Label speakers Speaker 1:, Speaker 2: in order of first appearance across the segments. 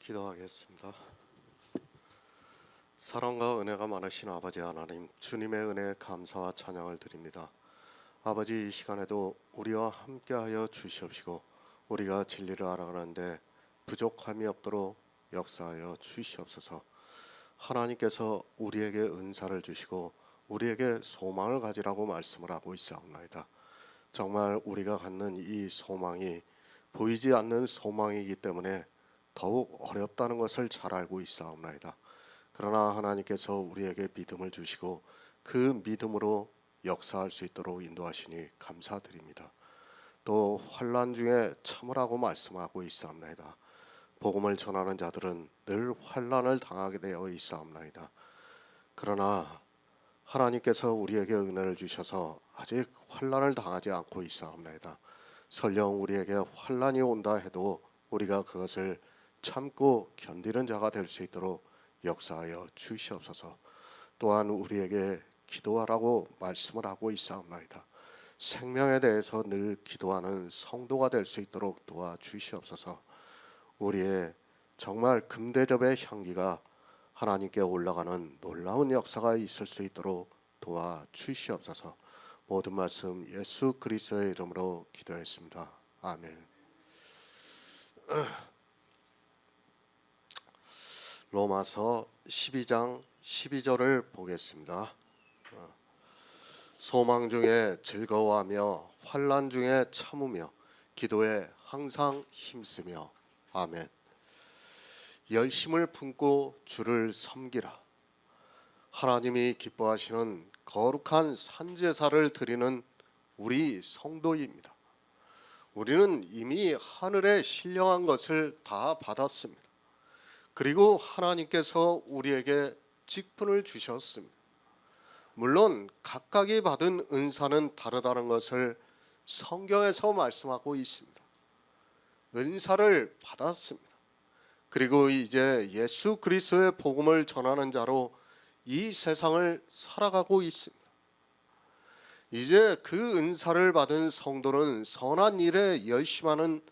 Speaker 1: 기도하겠습니다. 사랑과 은혜가 많으신 아버지 하나님, 주님의 은혜에 감사와 찬양을 드립니다. 아버지, 이 시간에도 우리와 함께하여 주시옵시고 우리가 진리를 알아가는데 부족함이 없도록 역사하여 주시옵소서. 하나님께서 우리에게 은사를 주시고 우리에게 소망을 가지라고 말씀을 하고 있사옵나이다. 정말 우리가 갖는 이 소망이 보이지 않는 소망이기 때문에 더욱 어렵다는 것을 잘 알고 있사옵나이다. 그러나 하나님께서 우리에게 믿음을 주시고 그 믿음으로 역사할 수 있도록 인도하시니 감사드립니다. 또 환난 중에 참으라고 말씀하고 있사옵나이다. 복음을 전하는 자들은 늘 환난을 당하게 되어 있사옵나이다. 그러나 하나님께서 우리에게 은혜를 주셔서 아직 환난을 당하지 않고 있사옵나이다. 설령 우리에게 환난이 온다 해도 우리가 그것을 참고 견디는 자가 될 수 있도록 역사하여 주시옵소서. 또한 우리에게 기도하라고 말씀을 하고 있사옵나이다. 생명에 대해서 늘 기도하는 성도가 될 수 있도록 도와주시옵소서. 우리의 정말 금대접의 향기가 하나님께 올라가는 놀라운 역사가 있을 수 있도록 도와주시옵소서. 모든 말씀 예수 그리스도의 이름으로 기도했습니다. 아멘. 로마서 12장 12절을 보겠습니다. 소망 중에 즐거워하며 환난 중에 참으며 기도에 항상 힘쓰며. 아멘. 열심을 품고 주를 섬기라. 하나님이 기뻐하시는 거룩한 산제사를 드리는 우리 성도입니다. 우리는 이미 하늘에 신령한 것을 다 받았습니다. 그리고 하나님께서 우리에게 직분을 주셨습니다. 물론 각각이 받은 은사는 다르다는 것을 성경에서 말씀하고 있습니다. 은사를 받았습니다. 그리고 이제 예수 그리스도의 복음을 전하는 자로 이 세상을 살아가고 있습니다. 이제 그 은사를 받은 성도는 선한 일에 열심하는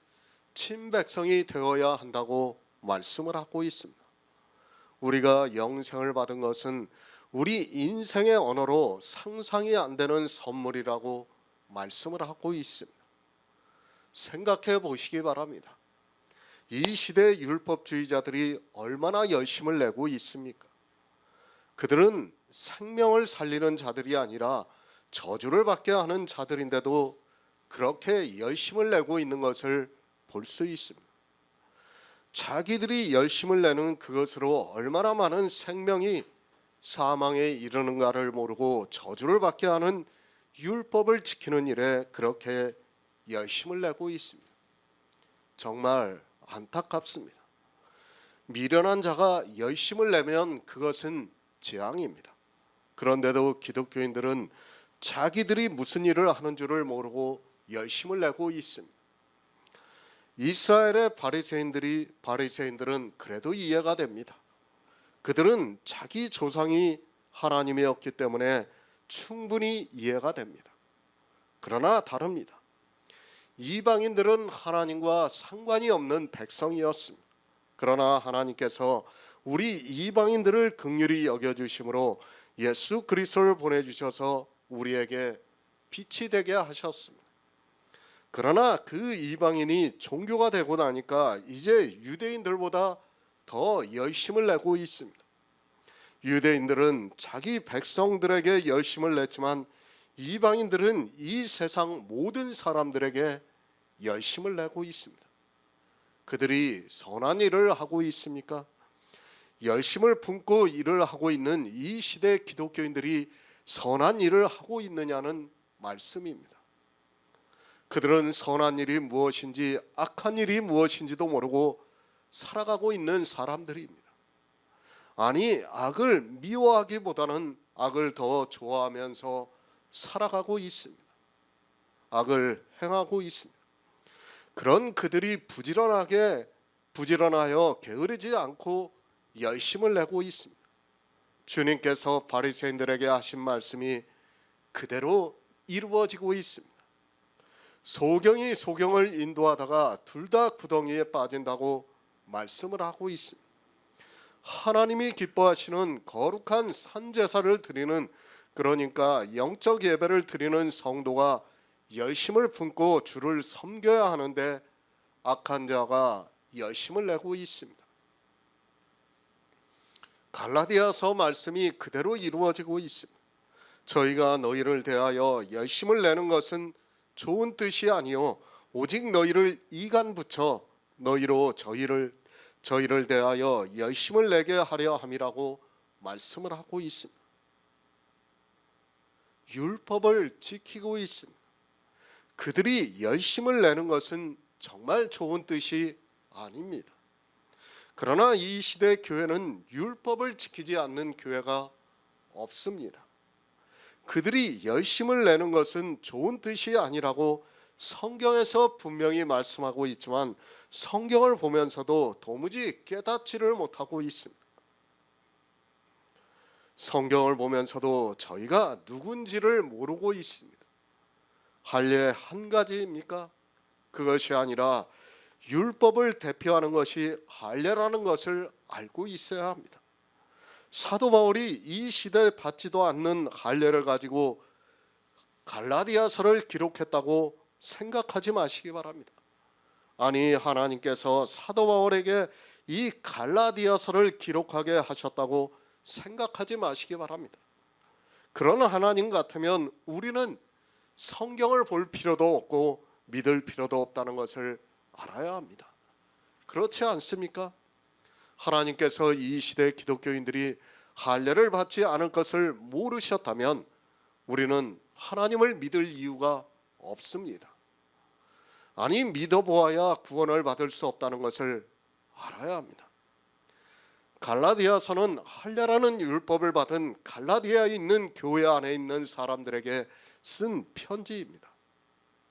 Speaker 1: 친백성이 되어야 한다고 말씀을 하고 있습니다. 우리가 영생을 받은 것은 우리 인생의 언어로 상상이 안 되는 선물이라고 말씀을 하고 있습니다. 생각해 보시기 바랍니다. 이 시대 율법주의자들이 얼마나 열심을 내고 있습니까? 그들은 생명을 살리는 자들이 아니라 저주를 받게 하는 자들인데도 그렇게 열심을 내고 있는 것을 볼 수 있습니다. 자기들이 열심을 내는 그것으로 얼마나 많은 생명이 사망에 이르는가를 모르고 저주를 받게 하는 율법을 지키는 일에 그렇게 열심을 내고 있습니다. 정말 안타깝습니다. 미련한 자가 열심을 내면 그것은 재앙입니다. 그런데도 기독교인들은 자기들이 무슨 일을 하는 줄을 모르고 열심을 내고 있습니다. 이스라엘의 바리새인들은 그래도 이해가 됩니다. 그들은 자기 조상이 하나님이었기 때문에 충분히 이해가 됩니다. 그러나 다릅니다. 이방인들은 하나님과 상관이 없는 백성이었습니다. 그러나 하나님께서 우리 이방인들을 긍휼히 여겨주심으로 예수 그리스도를 보내주셔서 우리에게 빛이 되게 하셨습니다. 그러나 그 이방인이 종교가 되고 나니까 이제 유대인들보다 더 열심을 내고 있습니다. 유대인들은 자기 백성들에게 열심을 냈지만 이방인들은 이 세상 모든 사람들에게 열심을 내고 있습니다. 그들이 선한 일을 하고 있습니까? 열심을 품고 일을 하고 있는 이 시대 기독교인들이 선한 일을 하고 있느냐는 말씀입니다. 그들은 선한 일이 무엇인지 악한 일이 무엇인지도 모르고 살아가고 있는 사람들입니다. 아니, 악을 미워하기보다는 악을 더 좋아하면서 살아가고 있습니다. 악을 행하고 있습니다. 그런 그들이 부지런하여 게으르지 않고 열심을 내고 있습니다. 주님께서 바리새인들에게 하신 말씀이 그대로 이루어지고 있습니다. 소경이 소경을 인도하다가 둘 다 구덩이에 빠진다고 말씀을 하고 있습니다. 하나님이 기뻐하시는 거룩한 산제사를 드리는, 그러니까 영적 예배를 드리는 성도가 열심을 품고 주를 섬겨야 하는데 악한 자가 열심을 내고 있습니다. 갈라디아서 말씀이 그대로 이루어지고 있습니다. 저희가 너희를 대하여 열심을 내는 것은 좋은 뜻이 아니요 오직 너희를 이간 붙여 너희로 저희를 대하여 열심을 내게 하려 함이라고 말씀을 하고 있습니다. 율법을 지키고 있습니다. 그들이 열심을 내는 것은 정말 좋은 뜻이 아닙니다. 그러나 이 시대 교회는 율법을 지키지 않는 교회가 없습니다. 그들이 열심을 내는 것은 좋은 뜻이 아니라고 성경에서 분명히 말씀하고 있지만 성경을 보면서도 도무지 깨닫지를 못하고 있습니다. 성경을 보면서도 저희가 누군지를 모르고 있습니다. 할례 한 가지입니까? 그것이 아니라 율법을 대표하는 것이 할례라는 것을 알고 있어야 합니다. 사도 바울이 이 시대에 받지도 않는 할례를 가지고 갈라디아서를 기록했다고 생각하지 마시기 바랍니다. 아니, 하나님께서 사도 바울에게 이 갈라디아서를 기록하게 하셨다고 생각하지 마시기 바랍니다. 그런 하나님 같으면 우리는 성경을 볼 필요도 없고 믿을 필요도 없다는 것을 알아야 합니다. 그렇지 않습니까? 하나님께서 이 시대 기독교인들이 할례를 받지 않을 것을 모르셨다면 우리는 하나님을 믿을 이유가 없습니다. 아니, 믿어보아야 구원을 받을 수 없다는 것을 알아야 합니다. 갈라디아서는 할례라는 율법을 받은 갈라디아에 있는 교회 안에 있는 사람들에게 쓴 편지입니다.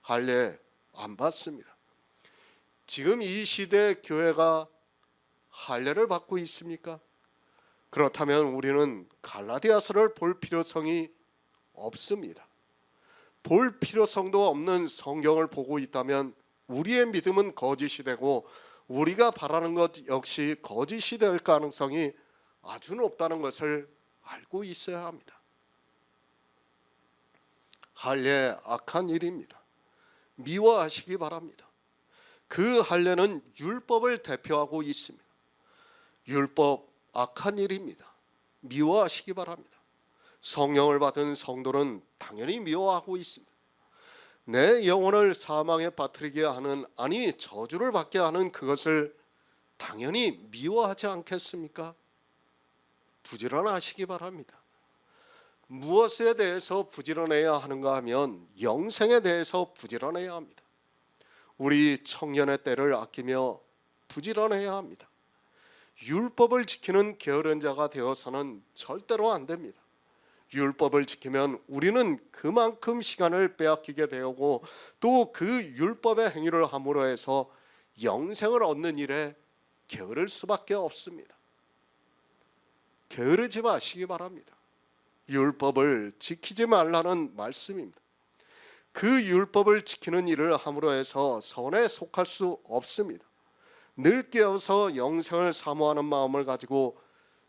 Speaker 1: 할례 안 받습니다. 지금 이 시대 교회가 할례를 받고 있습니까? 그렇다면 우리는 갈라디아서를 볼 필요성이 없습니다. 볼 필요성도 없는 성경을 보고 있다면 우리의 믿음은 거짓이 되고 우리가 바라는 것 역시 거짓이 될 가능성이 아주 높다는 것을 알고 있어야 합니다. 할례 악한 일입니다. 미워하시기 바랍니다. 그 할례는 율법을 대표하고 있습니다. 율법 악한 일입니다. 미워하시기 바랍니다. 성령을 받은 성도는 당연히 미워하고 있습니다. 내 영혼을 사망에 빠뜨리게 하는, 아니 저주를 받게 하는 그것을 당연히 미워하지 않겠습니까? 부지런하시기 바랍니다. 무엇에 대해서 부지런해야 하는가 하면 영생에 대해서 부지런해야 합니다. 우리 청년의 때를 아끼며 부지런해야 합니다. 율법을 지키는 게으른 자가 되어서는 절대로 안 됩니다. 율법을 지키면 우리는 그만큼 시간을 빼앗기게 되고 또 그 율법의 행위를 함으로 해서 영생을 얻는 일에 게으를 수밖에 없습니다. 게으르지 마시기 바랍니다. 율법을 지키지 말라는 말씀입니다. 그 율법을 지키는 일을 함으로 해서 선에 속할 수 없습니다. 늘 깨어서 영생을 사모하는 마음을 가지고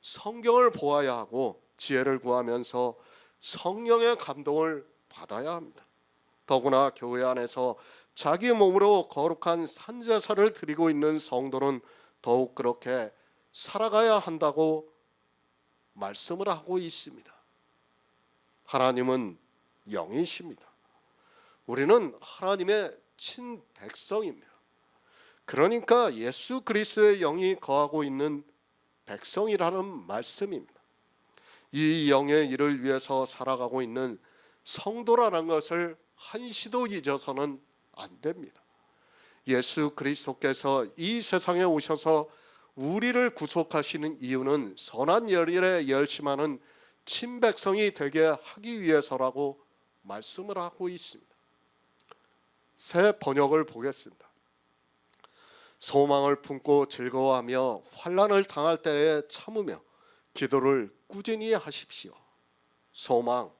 Speaker 1: 성경을 보아야 하고 지혜를 구하면서 성령의 감동을 받아야 합니다. 더구나 교회 안에서 자기 몸으로 거룩한 산제사를 드리고 있는 성도는 더욱 그렇게 살아가야 한다고 말씀을 하고 있습니다. 하나님은 영이십니다. 우리는 하나님의 친백성입니다. 그러니까 예수 그리스도의 영이 거하고 있는 백성이라는 말씀입니다. 이 영의 일을 위해서 살아가고 있는 성도라는 것을 한시도 잊어서는 안 됩니다. 예수 그리스도께서 이 세상에 오셔서 우리를 구속하시는 이유는 선한 열일에 열심하는 친백성이 되게 하기 위해서라고 말씀을 하고 있습니다. 새 번역을 보겠습니다. 소망을 품고 즐거워하며 환난을 당할 때에 참으며 기도를 꾸준히 하십시오. 소망,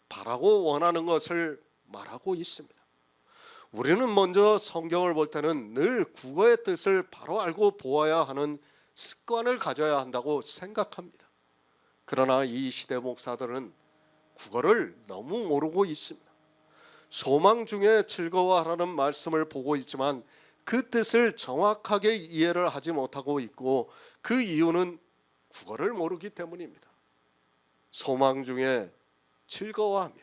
Speaker 1: 바라고 원하는 것을 말하고 있습니다. 우리는 먼저 성경을 볼 때는 늘 국어의 뜻을 바로 알고 보아야 하는 습관을 가져야 한다고 생각합니다. 그러나 이 시대 목사들은 국어를 너무 모르고 있습니다. 소망 중에 즐거워하라는 말씀을 보고 있지만 그 뜻을 정확하게 이해를 하지 못하고 있고, 그 이유는 국어를 모르기 때문입니다. 소망 중에 즐거워하며,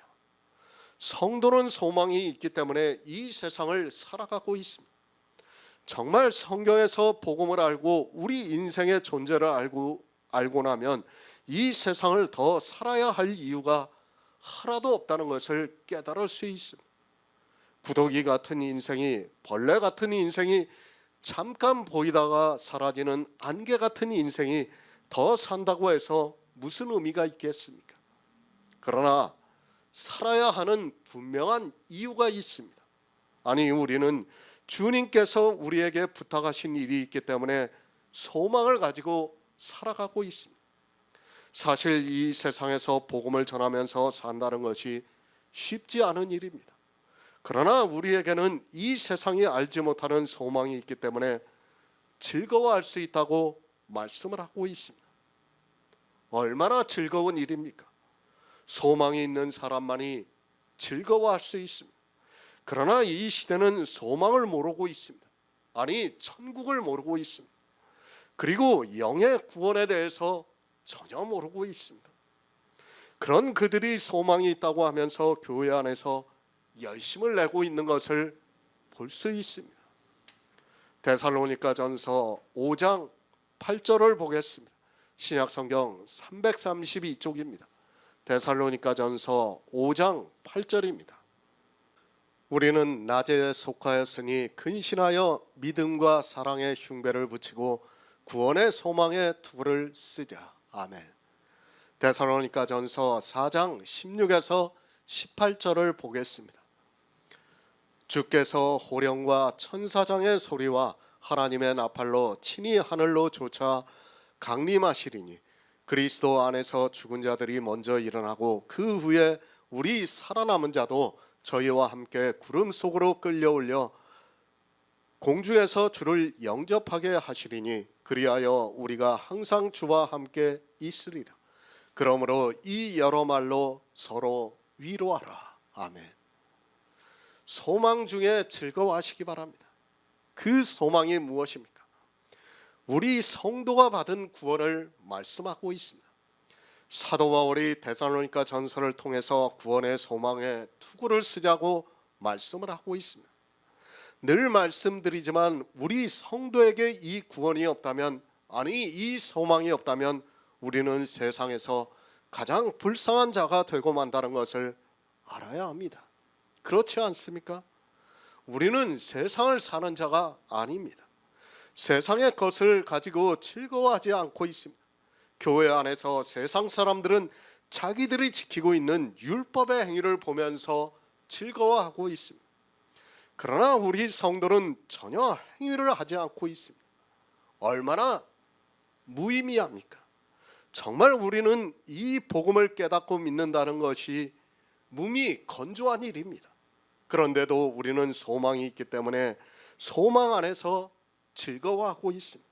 Speaker 1: 성도는 소망이 있기 때문에 이 세상을 살아가고 있습니다. 정말 성경에서 복음을 알고 우리 인생의 존재를 알고 나면 이 세상을 더 살아야 할 이유가 하나도 없다는 것을 깨달을 수 있습니다. 구더기 같은 인생이, 벌레 같은 인생이 잠깐 보이다가 사라지는 안개 같은 인생이 더 산다고 해서 무슨 의미가 있겠습니까? 그러나 살아야 하는 분명한 이유가 있습니다. 아니, 우리는 주님께서 우리에게 부탁하신 일이 있기 때문에 소망을 가지고 살아가고 있습니다. 사실 이 세상에서 복음을 전하면서 산다는 것이 쉽지 않은 일입니다. 그러나 우리에게는 이 세상이 알지 못하는 소망이 있기 때문에 즐거워할 수 있다고 말씀을 하고 있습니다. 얼마나 즐거운 일입니까? 소망이 있는 사람만이 즐거워할 수 있습니다. 그러나 이 시대는 소망을 모르고 있습니다. 아니, 천국을 모르고 있습니다. 그리고 영의 구원에 대해서 전혀 모르고 있습니다. 그런 그들이 소망이 있다고 하면서 교회 안에서 열심을 내고 있는 것을 볼 수 있습니다. 데살로니가전서 5장 8절을 보겠습니다. 신약성경 332쪽입니다. 데살로니가전서 5장 8절입니다. 우리는 낮에 속하였으니 근신하여 믿음과 사랑의 흉배를 붙이고 구원의 소망의 투구를 쓰자. 아멘. 데살로니가전서 4장 16에서 18절을 보겠습니다. 주께서 호령과 천사장의 소리와 하나님의 나팔로 친히 하늘로 솟아 강림하시리니 그리스도 안에서 죽은 자들이 먼저 일어나고 그 후에 우리 살아남은 자도 저희와 함께 구름 속으로 끌려올려 공중에서 주를 영접하게 하시리니 그리하여 우리가 항상 주와 함께 있으리라. 그러므로 이 여러 말로 서로 위로하라. 아멘. 소망 중에 즐거워하시기 바랍니다. 그 소망이 무엇입니까? 우리 성도가 받은 구원을 말씀하고 있습니다. 사도 바울이 데살로니가 전서를 통해서 구원의 소망에 투구를 쓰자고 말씀을 하고 있습니다. 늘 말씀드리지만 우리 성도에게 이 구원이 없다면, 아니 이 소망이 없다면 우리는 세상에서 가장 불쌍한 자가 되고 만다는 것을 알아야 합니다. 그렇지 않습니까? 우리는 세상을 사는 자가 아닙니다. 세상의 것을 가지고 즐거워하지 않고 있습니다. 교회 안에서 세상 사람들은 자기들이 지키고 있는 율법의 행위를 보면서 즐거워하고 있습니다. 그러나 우리 성도는 전혀 행위를 하지 않고 있습니다. 얼마나 무의미합니까? 정말 우리는 이 복음을 깨닫고 믿는다는 것이 몸이 건조한 일입니다. 그런데도 우리는 소망이 있기 때문에 소망 안에서 즐거워하고 있습니다.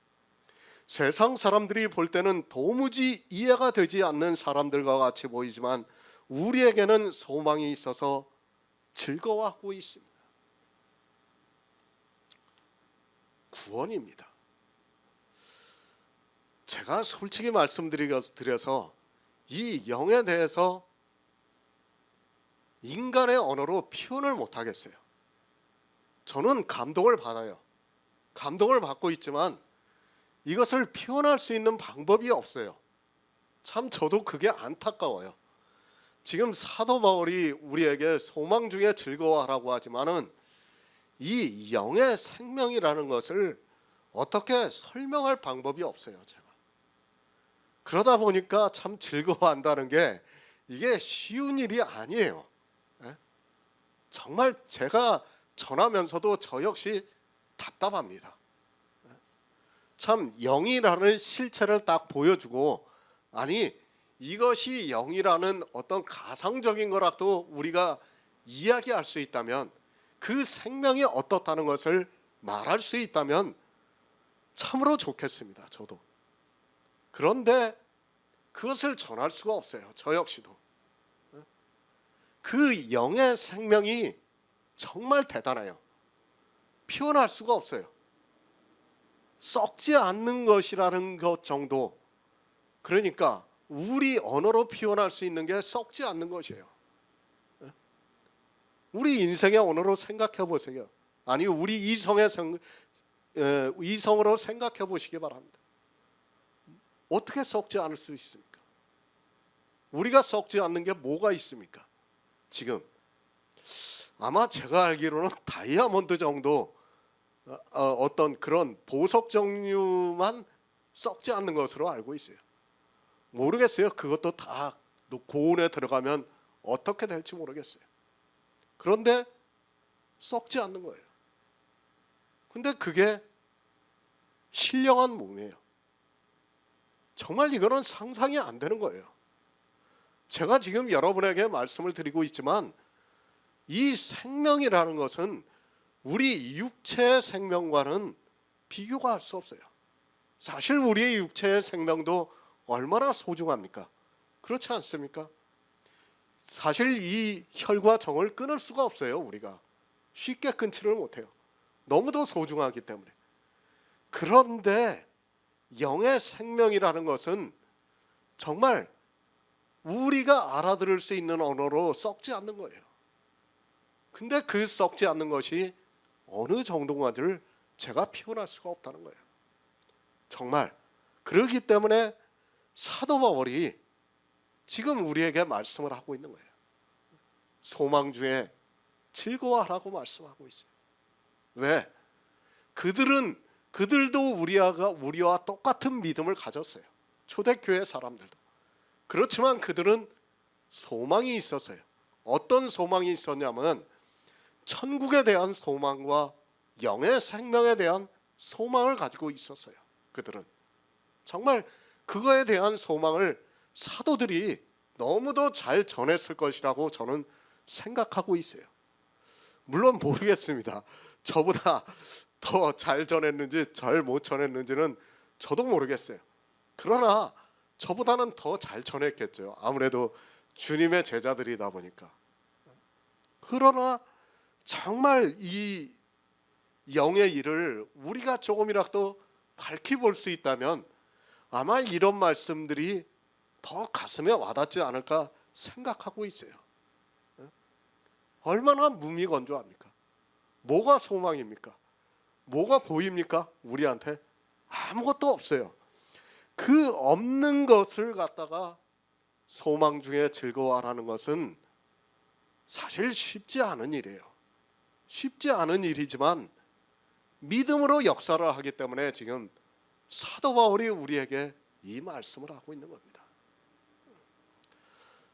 Speaker 1: 세상 사람들이 볼 때는 도무지 이해가 되지 않는 사람들과 같이 보이지만 우리에게는 소망이 있어서 즐거워하고 있습니다. 구원입니다. 제가 솔직히 말씀드려서 이 영에 대해서 인간의 언어로 표현을 못하겠어요. 저는 감동을 받아요. 감동을 받고 있지만 이것을 표현할 수 있는 방법이 없어요. 참 저도 그게 안타까워요. 지금 사도 바울이 우리에게 소망 중에 즐거워하라고 하지만은 이 영의 생명이라는 것을 어떻게 설명할 방법이 없어요, 제가. 그러다 보니까 참 즐거워한다는 게 이게 쉬운 일이 아니에요. 정말 제가 전하면서도 저 역시 답답합니다. 참 영이라는 실체를 딱 보여주고, 아니 이것이 영이라는 어떤 가상적인 거라도 우리가 이야기할 수 있다면 그 생명이 어떻다는 것을 말할 수 있다면 참으로 좋겠습니다. 저도. 그런데 그것을 전할 수가 없어요. 저 역시도. 그 영의 생명이 정말 대단해요. 표현할 수가 없어요. 썩지 않는 것이라는 것 정도. 그러니까 우리 언어로 표현할 수 있는 게 썩지 않는 것이에요. 우리 인생의 언어로 생각해 보세요. 아니 우리 이성으로 생각해 보시기 바랍니다. 어떻게 썩지 않을 수 있습니까? 우리가 썩지 않는 게 뭐가 있습니까? 지금 아마 제가 알기로는 다이아몬드 정도 어떤 그런 보석 종류만 썩지 않는 것으로 알고 있어요. 모르겠어요. 그것도 다 고온에 들어가면 어떻게 될지 모르겠어요. 그런데 썩지 않는 거예요. 근데 그게 신령한 몸이에요. 정말 이거는 상상이 안 되는 거예요. 제가 지금 여러분에게 말씀을 드리고 있지만 이 생명이라는 것은 우리 육체의 생명과는 비교가 할 수 없어요. 사실 우리의 육체의 생명도 얼마나 소중합니까? 그렇지 않습니까? 사실 이 혈과 정을 끊을 수가 없어요. 우리가 쉽게 끊지를 못해요. 너무도 소중하기 때문에. 그런데 영의 생명이라는 것은 정말 우리가 알아들을 수 있는 언어로 썩지 않는 거예요. 근데 그 썩지 않는 것이 어느 정도인가를 제가 표현할 수가 없다는 거예요. 정말 그렇기 때문에 사도 바울이 지금 우리에게 말씀을 하고 있는 거예요. 소망 중에 즐거워하라고 말씀하고 있어요. 왜? 그들도 우리와 똑같은 믿음을 가졌어요. 초대교회 사람들도. 그렇지만 그들은 소망이 있었어요. 어떤 소망이 있었냐면 천국에 대한 소망과 영의 생명에 대한 소망을 가지고 있었어요. 그들은 정말 그거에 대한 소망을 사도들이 너무도 잘 전했을 것이라고 저는 생각하고 있어요. 물론 모르겠습니다. 저보다 더 잘 전했는지 잘 못 전했는지는 저도 모르겠어요. 그러나 저보다는 더 잘 전했겠죠. 아무래도 주님의 제자들이다 보니까. 그러나 정말 이 영의 일을 우리가 조금이라도 밝히 볼 수 있다면 아마 이런 말씀들이 더 가슴에 와닿지 않을까 생각하고 있어요. 얼마나 무미건조합니까? 뭐가 소망입니까? 뭐가 보입니까? 우리한테 아무것도 없어요. 그 없는 것을 갖다가 소망 중에 즐거워하라는 것은 사실 쉽지 않은 일이에요. 쉽지 않은 일이지만 믿음으로 역사를 하기 때문에 지금 사도 바울이 우리에게 이 말씀을 하고 있는 겁니다.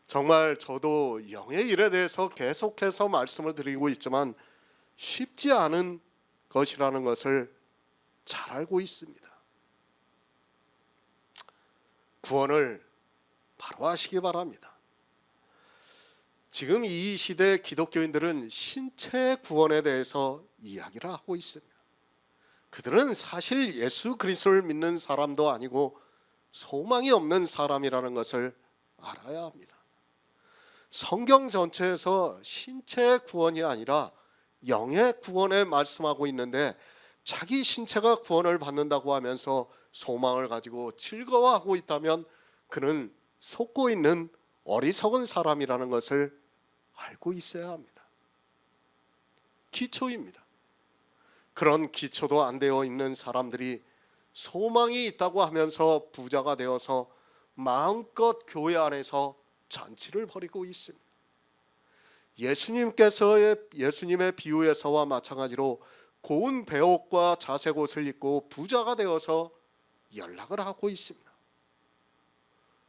Speaker 1: 정말 저도 영의 일에 대해서 계속해서 말씀을 드리고 있지만 쉽지 않은 것이라는 것을 잘 알고 있습니다. 구원을 바로 하시기 바랍니다. 지금 이 시대 기독교인들은 신체 구원에 대해서 이야기를 하고 있습니다. 그들은 사실 예수 그리스도를 믿는 사람도 아니고 소망이 없는 사람이라는 것을 알아야 합니다. 성경 전체에서 신체의 구원이 아니라 영의 구원을 말씀하고 있는데 자기 신체가 구원을 받는다고 하면서 소망을 가지고 즐거워하고 있다면 그는 속고 있는 어리석은 사람이라는 것을 알고 있어야 합니다. 기초입니다. 그런 기초도 안 되어 있는 사람들이 소망이 있다고 하면서 부자가 되어서 마음껏 교회 안에서 잔치를 벌이고 있습니다. 예수님의 비유에서와 마찬가지로 고운 베옷과 자색 옷을 입고 부자가 되어서 연락을 하고 있습니다.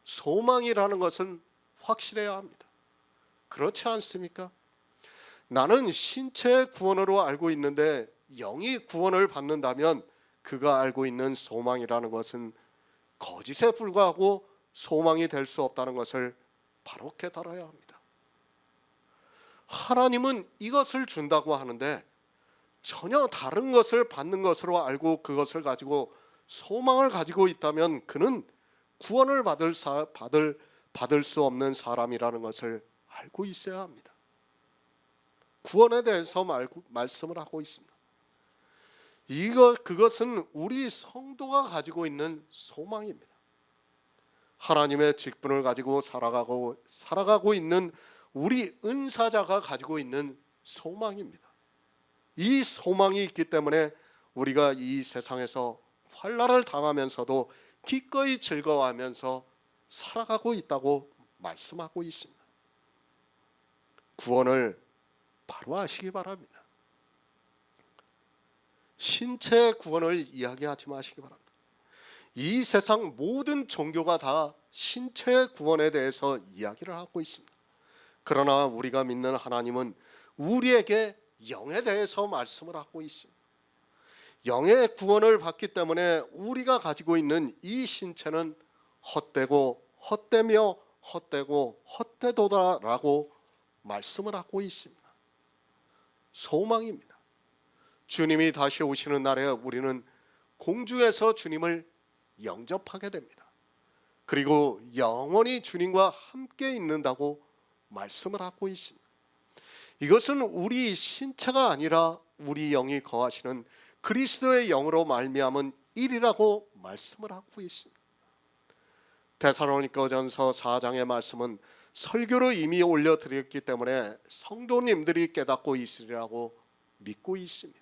Speaker 1: 소망이라는 것은 확실해야 합니다. 그렇지 않습니까? 나는 신체의 구원으로 알고 있는데 영이 구원을 받는다면 그가 알고 있는 소망이라는 것은 거짓에 불과하고 소망이 될 수 없다는 것을 바로 깨달아야 합니다. 하나님은 이것을 준다고 하는데 전혀 다른 것을 받는 것으로 알고 그것을 가지고 소망을 가지고 있다면 그는 구원을 받을 수 없는 사람이라는 것을 알고 있어야 합니다. 구원에 대해서 말씀을 하고 있습니다. 그것은 우리 성도가 가지고 있는 소망입니다. 하나님의 직분을 가지고 살아가고 있는 우리 은사자가 가지고 있는 소망입니다. 이 소망이 있기 때문에 우리가 이 세상에서 환난을 당하면서도 기꺼이 즐거워하면서 살아가고 있다고 말씀하고 있습니다. 구원을 바로 하시기 바랍니다. 신체 구원을 이야기하지 마시기 바랍니다. 이 세상 모든 종교가 다 신체 구원에 대해서 이야기를 하고 있습니다. 그러나 우리가 믿는 하나님은 우리에게 영에 대해서 말씀을 하고 있습니다. 영의 구원을 받기 때문에 우리가 가지고 있는 이 신체는 헛되고 헛되며 헛되고 헛되도다라고 말씀을 하고 있습니다. 소망입니다. 주님이 다시 오시는 날에 우리는 공중에서 주님을 영접하게 됩니다. 그리고 영원히 주님과 함께 있는다고 말씀을 하고 있습니다. 이것은 우리 신체가 아니라 우리 영이 거하시는 그리스도의 영으로 말미암은 일이라고 말씀을 하고 있습니다. 데살로니가전서 4장의 말씀은 설교로 이미 올려드렸기 때문에 성도님들이 깨닫고 있으리라고 믿고 있습니다.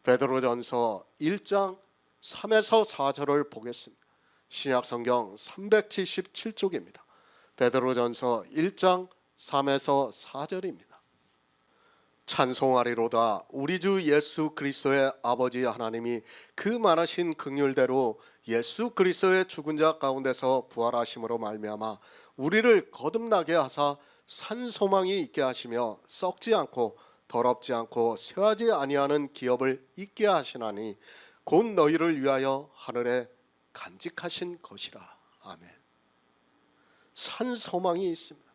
Speaker 1: 베드로전서 1장 3에서 4절을 보겠습니다. 신약성경 377쪽입니다. 베드로전서 1장 3에서 4절입니다. 찬송하리로다. 우리 주 예수 그리스도의 아버지 하나님이 그 많으신 긍휼대로 예수 그리스도의 죽은 자 가운데서 부활하심으로 말미암아 우리를 거듭나게 하사 산 소망이 있게 하시며 썩지 않고 더럽지 않고 쇠하지 아니하는 기업을 있게 하시나니 곧 너희를 위하여 하늘에 간직하신 것이라. 아멘. 산 소망이 있습니다.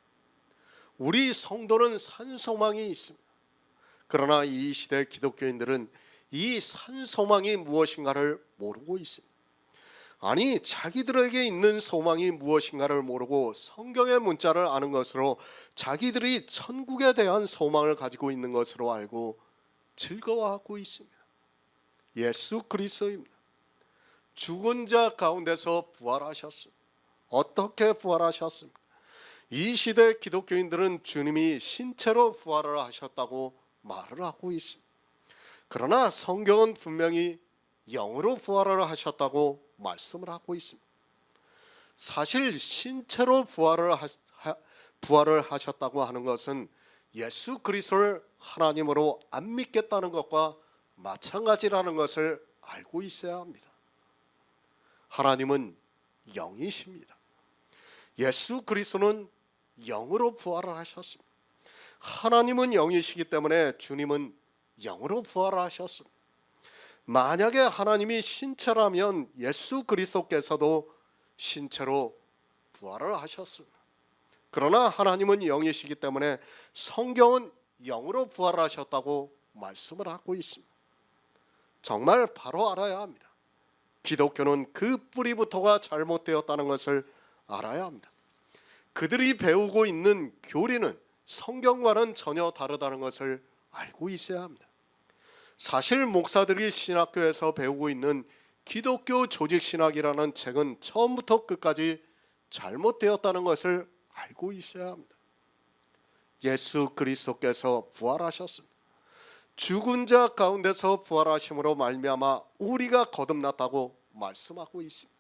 Speaker 1: 우리 성도는 산 소망이 있습니다. 그러나 이 시대 기독교인들은 이 산 소망이 무엇인가를 모르고 있습니다. 아니, 자기들에게 있는 소망이 무엇인가를 모르고 성경의 문자를 아는 것으로 자기들이 천국에 대한 소망을 가지고 있는 것으로 알고 즐거워하고 있습니다. 예수 그리스도입니다. 죽은 자 가운데서 부활하셨습니다. 어떻게 부활하셨습니까? 이 시대 기독교인들은 주님이 신체로 부활을 하셨다고 말을 하고 있습니다. 그러나 성경은 분명히 영으로 부활을 하셨다고 말씀을 하고 있습니다. 사실 신체로 부활을 하셨다고 하는 것은 예수 그리스도를 하나님으로 안 믿겠다는 것과 마찬가지라는 것을 알고 있어야 합니다. 하나님은 영이십니다. 예수 그리스도는 영으로 부활을 하셨습니다. 하나님은 영이시기 때문에 주님은 영으로 부활을 하셨습니다. 만약에 하나님이 신체라면 예수 그리스도께서도 신체로 부활을 하셨습니다. 그러나 하나님은 영이시기 때문에 성경은 영으로 부활하셨다고 말씀을 하고 있습니다. 정말 바로 알아야 합니다. 기독교는 그 뿌리부터가 잘못되었다는 것을 알아야 합니다. 그들이 배우고 있는 교리는 성경과는 전혀 다르다는 것을 알고 있어야 합니다. 사실 목사들이 신학교에서 배우고 있는 기독교 조직신학이라는 책은 처음부터 끝까지 잘못되었다는 것을 알고 있어야 합니다. 예수 그리스도께서 부활하셨습니다. 죽은 자 가운데서 부활하심으로 말미암아 우리가 거듭났다고 말씀하고 있습니다.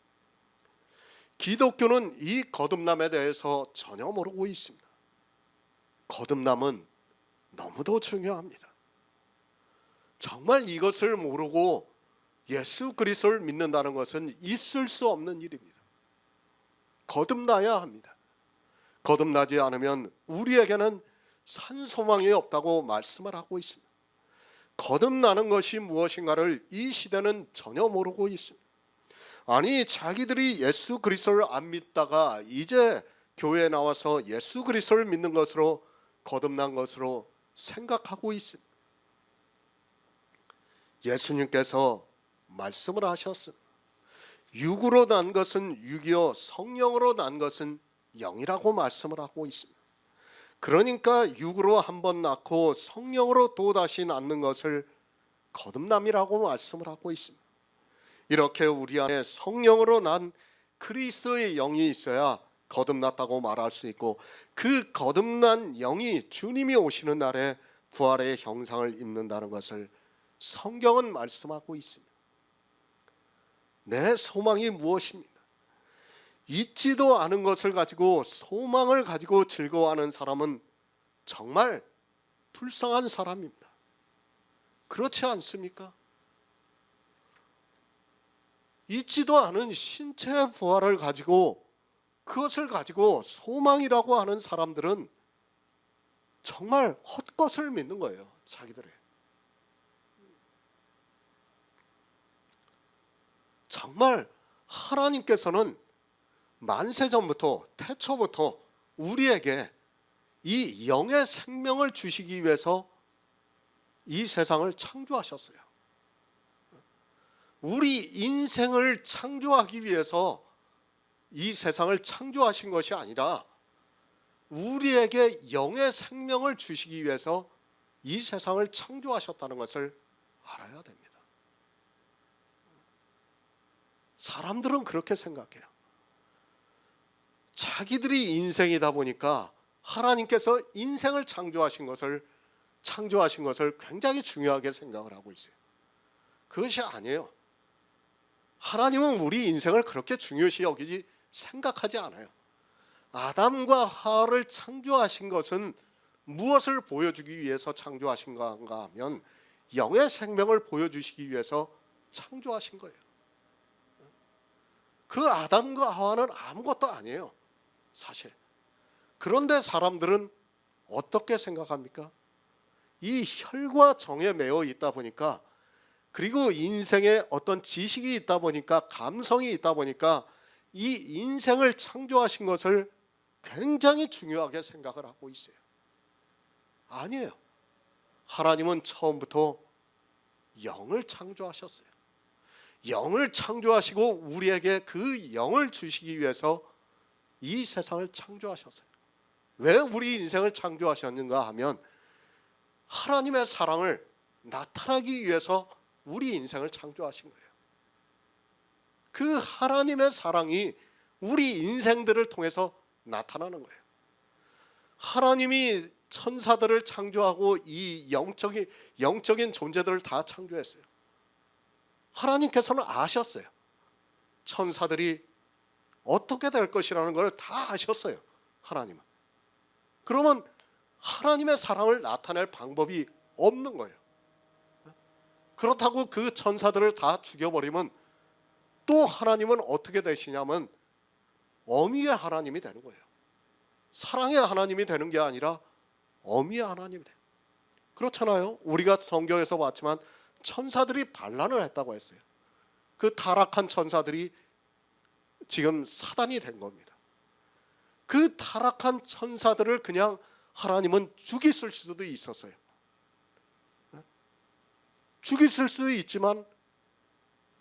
Speaker 1: 기독교는 이 거듭남에 대해서 전혀 모르고 있습니다. 거듭남은 너무도 중요합니다. 정말 이것을 모르고 예수 그리스도를 믿는다는 것은 있을 수 없는 일입니다. 거듭나야 합니다. 거듭나지 않으면 우리에게는 산 소망이 없다고 말씀을 하고 있습니다. 거듭나는 것이 무엇인가를 이 시대는 전혀 모르고 있습니다. 아니, 자기들이 예수 그리스도를 안 믿다가 이제 교회에 나와서 예수 그리스도를 믿는 것으로 거듭난 것으로 생각하고 있습니다. 예수님께서 말씀을 하셨습니다. 육으로 난 것은 육이요 성령으로 난 것은 영이라고 말씀을 하고 있습니다. 그러니까 육으로 한번 낳고 성령으로 또다시 낳는 것을 거듭남이라고 말씀을 하고 있습니다. 이렇게 우리 안에 성령으로 난 그리스도의 영이 있어야 거듭났다고 말할 수 있고, 그 거듭난 영이 주님이 오시는 날에 부활의 형상을 입는다는 것을 성경은 말씀하고 있습니다. 내 소망이 무엇입니까? 있지도 않은 것을 가지고 소망을 가지고 즐거워하는 사람은 정말 불쌍한 사람입니다. 그렇지 않습니까? 있지도 않은 신체의 부활을 가지고 그것을 가지고 소망이라고 하는 사람들은 정말 헛것을 믿는 거예요. 자기들의. 정말 하나님께서는 만세전부터 태초부터 우리에게 이 영의 생명을 주시기 위해서 이 세상을 창조하셨어요. 우리 인생을 창조하기 위해서 이 세상을 창조하신 것이 아니라 우리에게 영의 생명을 주시기 위해서 이 세상을 창조하셨다는 것을 알아야 됩니다. 사람들은 그렇게 생각해요. 자기들이 인생이다 보니까 하나님께서 인생을 창조하신 것을 굉장히 중요하게 생각을 하고 있어요. 그것이 아니에요. 하나님은 우리 인생을 그렇게 중요시 여기지 생각하지 않아요. 아담과 하와를 창조하신 것은 무엇을 보여주기 위해서 창조하신가 하면 영의 생명을 보여주시기 위해서 창조하신 거예요. 그 아담과 하와는 아무것도 아니에요, 사실. 그런데 사람들은 어떻게 생각합니까? 이 혈과 정에 매여 있다 보니까, 그리고 인생에 어떤 지식이 있다 보니까, 감성이 있다 보니까 이 인생을 창조하신 것을 굉장히 중요하게 생각을 하고 있어요. 아니에요. 하나님은 처음부터 영을 창조하셨어요. 영을 창조하시고 우리에게 그 영을 주시기 위해서 이 세상을 창조하셨어요. 왜 우리 인생을 창조하셨는가 하면 하나님의 사랑을 나타나기 위해서 우리 인생을 창조하신 거예요. 그 하나님의 사랑이 우리 인생들을 통해서 나타나는 거예요. 하나님이 천사들을 창조하고 이 영적인 존재들을 다 창조했어요. 하나님께서는 아셨어요. 천사들이 어떻게 될 것이라는 걸 다 아셨어요, 하나님은. 그러면 하나님의 사랑을 나타낼 방법이 없는 거예요. 그렇다고 그 천사들을 다 죽여버리면 또 하나님은 어떻게 되시냐면 어미의 하나님이 되는 거예요. 사랑의 하나님이 되는 게 아니라 어미의 하나님이 돼요. 그렇잖아요. 우리가 성경에서 봤지만 천사들이 반란을 했다고 했어요. 그 타락한 천사들이 지금 사단이 된 겁니다. 그 타락한 천사들을 그냥 하나님은 죽이실 수도 있었어요. 죽이실 수도 있지만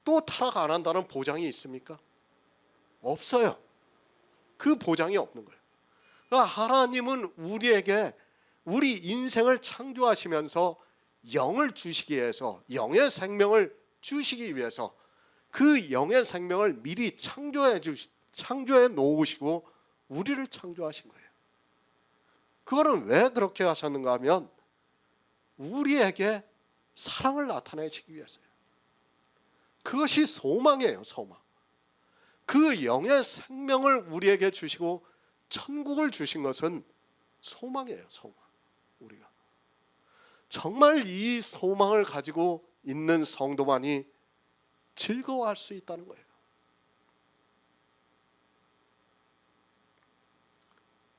Speaker 1: 또 타락 안 한다는 보장이 있습니까? 없어요. 그 보장이 없는 거예요. 그러니까 하나님은 우리에게 우리 인생을 창조하시면서 영을 주시기 위해서, 영의 생명을 주시기 위해서 그 영의 생명을 미리 창조해 놓으시고 우리를 창조하신 거예요. 그거는 왜 그렇게 하셨는가 하면 우리에게 사랑을 나타내시기 위해서요. 그것이 소망이에요, 소망. 그 영의 생명을 우리에게 주시고 천국을 주신 것은 소망이에요, 소망. 우리가 정말 이 소망을 가지고 있는 성도만이 즐거워할 수 있다는 거예요.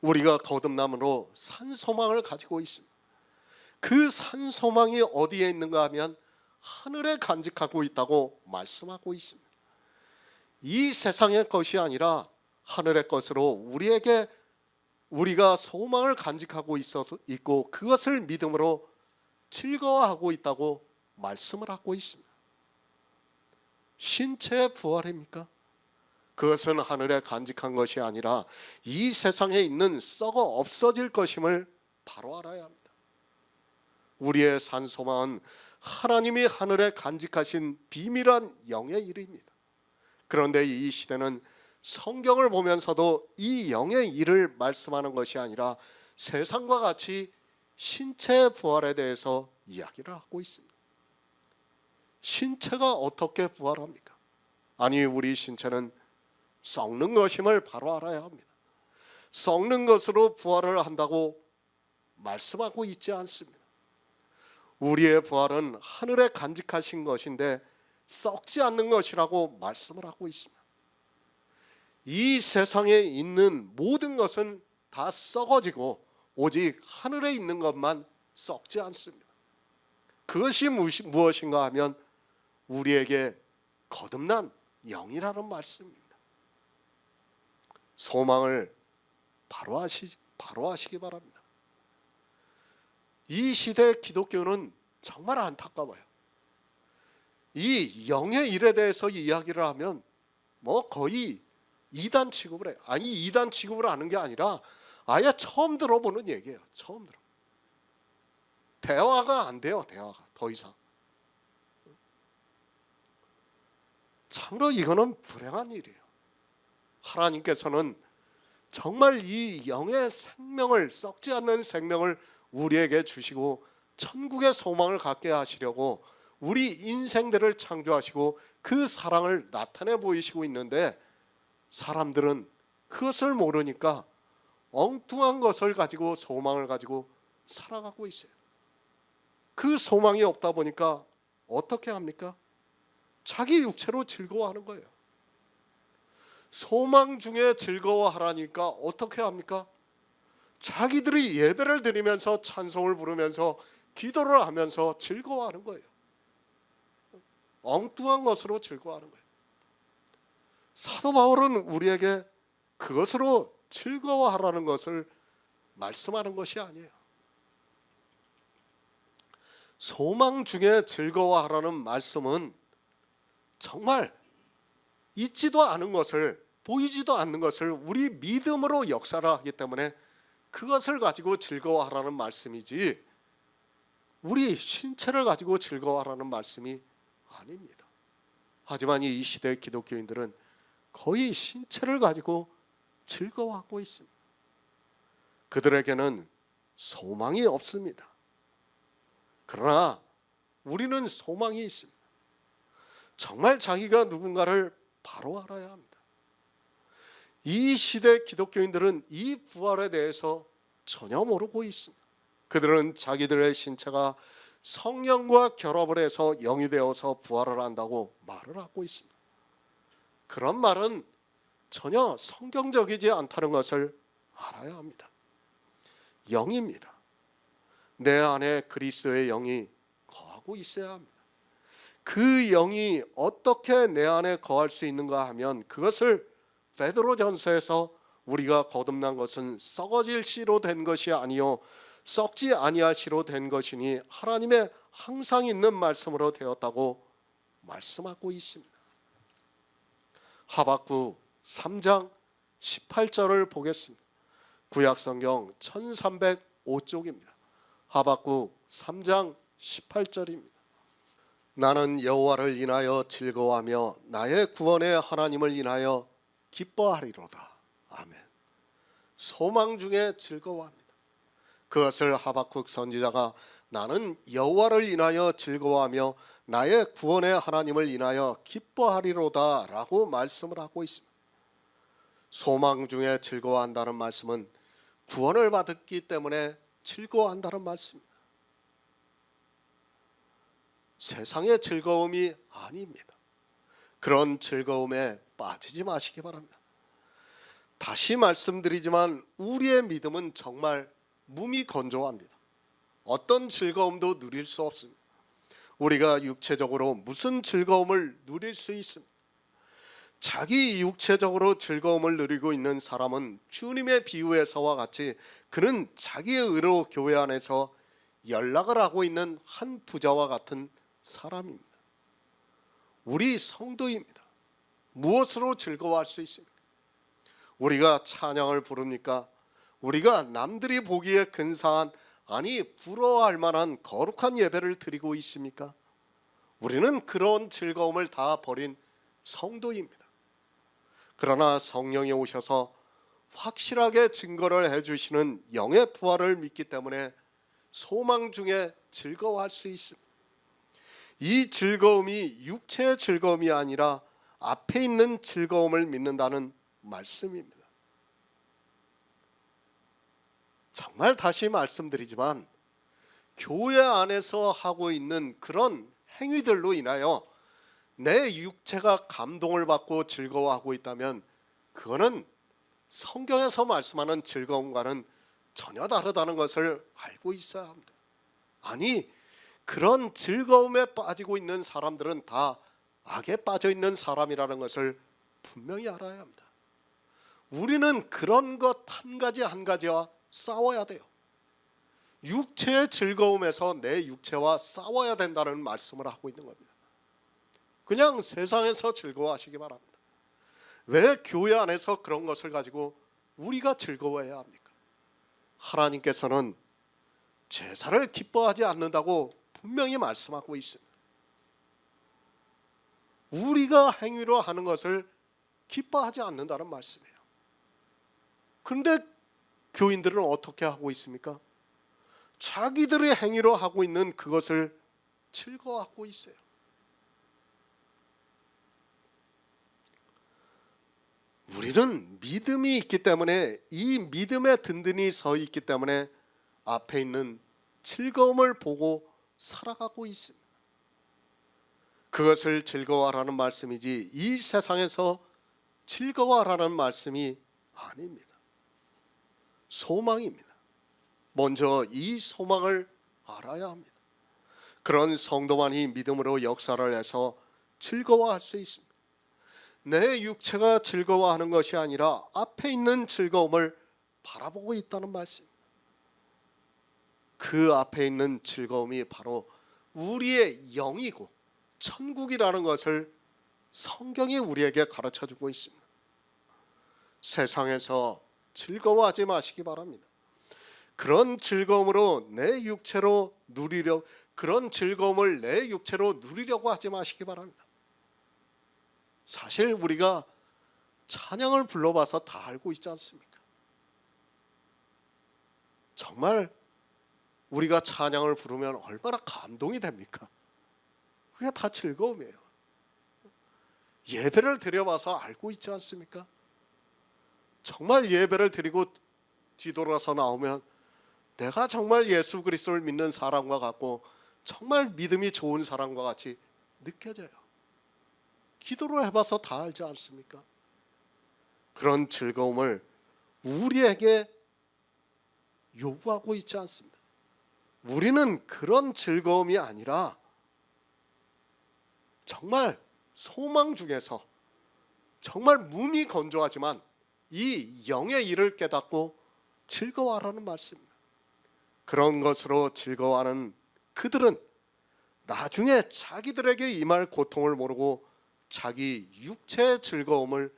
Speaker 1: 우리가 거듭남으로 산 소망을 가지고 있습니다. 그 산 소망이 어디에 있는가 하면 하늘에 간직하고 있다고 말씀하고 있습니다. 이 세상의 것이 아니라 하늘의 것으로 우리가 소망을 간직하고 있고 그것을 믿음으로 즐거워하고 있다고 말씀을 하고 있습니다. 신체의 부활입니까? 그것은 하늘에 간직한 것이 아니라 이 세상에 있는 썩어 없어질 것임을 바로 알아야 합니다. 우리의 산 소망은 하나님이 하늘에 간직하신 비밀한 영의 일입니다. 그런데 이 시대는 성경을 보면서도 이 영의 일을 말씀하는 것이 아니라 세상과 같이 신체의 부활에 대해서 이야기를 하고 있습니다. 신체가 어떻게 부활합니까? 아니, 우리 신체는 썩는 것임을 바로 알아야 합니다. 썩는 것으로 부활을 한다고 말씀하고 있지 않습니다. 우리의 부활은 하늘에 간직하신 것인데 썩지 않는 것이라고 말씀을 하고 있습니다. 이 세상에 있는 모든 것은 다 썩어지고 오직 하늘에 있는 것만 썩지 않습니다. 그것이 무엇인가 하면 우리에게 거듭난 영이라는 말씀입니다. 소망을 바로 하시기 바랍니다. 이 시대 기독교는 정말 안타까워요. 이 영의 일에 대해서 이야기를 하면 거의 이단 취급을 해요. 아니, 이단 취급을 하는 게 아니라 아예 처음 들어보는 얘기예요. 처음 들어. 대화가 안 돼요. 대화가 더 이상. 참으로 이거는 불행한 일이에요. 하나님께서는 정말 이 영의 생명을, 썩지 않는 생명을 우리에게 주시고 천국의 소망을 갖게 하시려고 우리 인생들을 창조하시고 그 사랑을 나타내 보이시고 있는데, 사람들은 그것을 모르니까 엉뚱한 것을 가지고 소망을 가지고 살아가고 있어요. 그 소망이 없다 보니까 어떻게 합니까? 자기 육체로 즐거워하는 거예요. 소망 중에 즐거워하라니까 어떻게 합니까? 자기들이 예배를 드리면서 찬송을 부르면서 기도를 하면서 즐거워하는 거예요. 엉뚱한 것으로 즐거워하는 거예요. 사도 바울은 우리에게 그것으로 즐거워하라는 것을 말씀하는 것이 아니에요. 소망 중에 즐거워하라는 말씀은 정말 있지도 않은 것을, 보이지도 않는 것을 우리 믿음으로 역사를 하기 때문에 그것을 가지고 즐거워하라는 말씀이지 우리 신체를 가지고 즐거워하라는 말씀이 아닙니다. 하지만 이 시대 기독교인들은 거의 신체를 가지고 즐거워하고 있습니다. 그들에게는 소망이 없습니다. 그러나 우리는 소망이 있습니다. 정말 자기가 누군가를 바로 알아야 합니다. 이 시대 기독교인들은 이 부활에 대해서 전혀 모르고 있습니다. 그들은 자기들의 신체가 성령과 결합을 해서 영이 되어서 부활을 한다고 말을 하고 있습니다. 그런 말은 전혀 성경적이지 않다는 것을 알아야 합니다. 영입니다. 내 안에 그리스도의 영이 거하고 있어야 합니다. 그 영이 어떻게 내 안에 거할 수 있는가 하면 그것을 베드로전서에서 우리가 거듭난 것은 썩어질 씨로 된 것이 아니요 썩지 아니할 씨로 된 것이니 하나님의 항상 있는 말씀으로 되었다고 말씀하고 있습니다. 하박국 3장 18절을 보겠습니다. 구약성경 1305쪽입니다. 하박국 3장 18절입니다. 나는 여호와를 인하여 즐거워하며 나의 구원의 하나님을 인하여 기뻐하리로다. 아멘. 소망 중에 즐거워합니다. 그것을 하박국 선지자가 나는 여호와를 인하여 즐거워하며 나의 구원의 하나님을 인하여 기뻐하리로다 라고 말씀을 하고 있습니다. 소망 중에 즐거워한다는 말씀은 구원을 받았기 때문에 즐거워한다는 말씀입니다. 세상의 즐거움이 아닙니다. 그런 즐거움에 빠지지 마시기 바랍니다. 다시 말씀드리지만 우리의 믿음은 정말 무미건조합니다. 어떤 즐거움도 누릴 수 없습니다. 우리가 육체적으로 무슨 즐거움을 누릴 수 있습니다. 자기 육체적으로 즐거움을 누리고 있는 사람은 주님의 비유에서와 같이 그는 자기의 의로 교회 안에서 연락을 하고 있는 한 부자와 같은 사람입니다. 우리 성도입니다. 무엇으로 즐거워할 수 있습니까? 우리가 찬양을 부릅니까? 우리가 남들이 보기에 근사한, 아니 부러워할 만한 거룩한 예배를 드리고 있습니까? 우리는 그런 즐거움을 다 버린 성도입니다. 그러나 성령이 오셔서 확실하게 증거를 해주시는 영의 부활을 믿기 때문에 소망 중에 즐거워할 수 있습니다. 이 즐거움이 육체의 즐거움이 아니라 앞에 있는 즐거움을 믿는다는 말씀입니다. 정말 다시 말씀드리지만 교회 안에서 하고 있는 그런 행위들로 인하여 내 육체가 감동을 받고 즐거워하고 있다면 그거는 성경에서 말씀하는 즐거움과는 전혀 다르다는 것을 알고 있어야 합니다. 아니, 그런 즐거움에 빠지고 있는 사람들은 다 악에 빠져 있는 사람이라는 것을 분명히 알아야 합니다. 우리는 그런 것 한 가지 한 가지와 싸워야 돼요. 육체의 즐거움에서 내 육체와 싸워야 된다는 말씀을 하고 있는 겁니다. 그냥 세상에서 즐거워하시기 바랍니다. 왜 교회 안에서 그런 것을 가지고 우리가 즐거워해야 합니까? 하나님께서는 제사를 기뻐하지 않는다고 분명히 말씀하고 있습니다. 우리가 행위로 하는 것을 기뻐하지 않는다는 말씀이에요. 그런데 교인들은 어떻게 하고 있습니까? 자기들의 행위로 하고 있는 그것을 즐거워하고 있어요. 우리는 믿음이 있기 때문에, 이 믿음에 든든히 서 있기 때문에 앞에 있는 즐거움을 보고 살아가고 있습니다. 그것을 즐거워하라는 말씀이지 이 세상에서 즐거워하라는 말씀이 아닙니다. 소망입니다. 먼저 이 소망을 알아야 합니다. 그런 성도만이 믿음으로 역사를 해서 즐거워할 수 있습니다. 내 육체가 즐거워하는 것이 아니라 앞에 있는 즐거움을 바라보고 있다는 말씀. 그 앞에 있는 즐거움이 바로 우리의 영이고 천국이라는 것을 성경이 우리에게 가르쳐주고 있습니다. 세상에서 즐거워하지 마시기 바랍니다. 그런 즐거움으로 내 육체로 그런 즐거움을 내 육체로 누리려고 하지 마시기 바랍니다. 사실 우리가 찬양을 불러봐서 다 알고 있지 않습니까? 정말 우리가 찬양을 부르면 얼마나 감동이 됩니까? 그게 다 즐거움이에요. 예배를 드려봐서 알고 있지 않습니까? 정말 예배를 드리고 뒤돌아서 나오면 내가 정말 예수 그리스도를 믿는 사람과 같고 정말 믿음이 좋은 사람과 같이 느껴져요. 기도를 해봐서 다 알지 않습니까? 그런 즐거움을 우리에게 요구하고 있지 않습니다. 우리는 그런 즐거움이 아니라 정말 소망 중에서 정말 몸이 건조하지만 이 영의 일을 깨닫고 즐거워하라는 말씀입니다. 그런 것으로 즐거워하는 그들은 나중에 자기들에게 임할 고통을 모르고 자기 육체의 즐거움을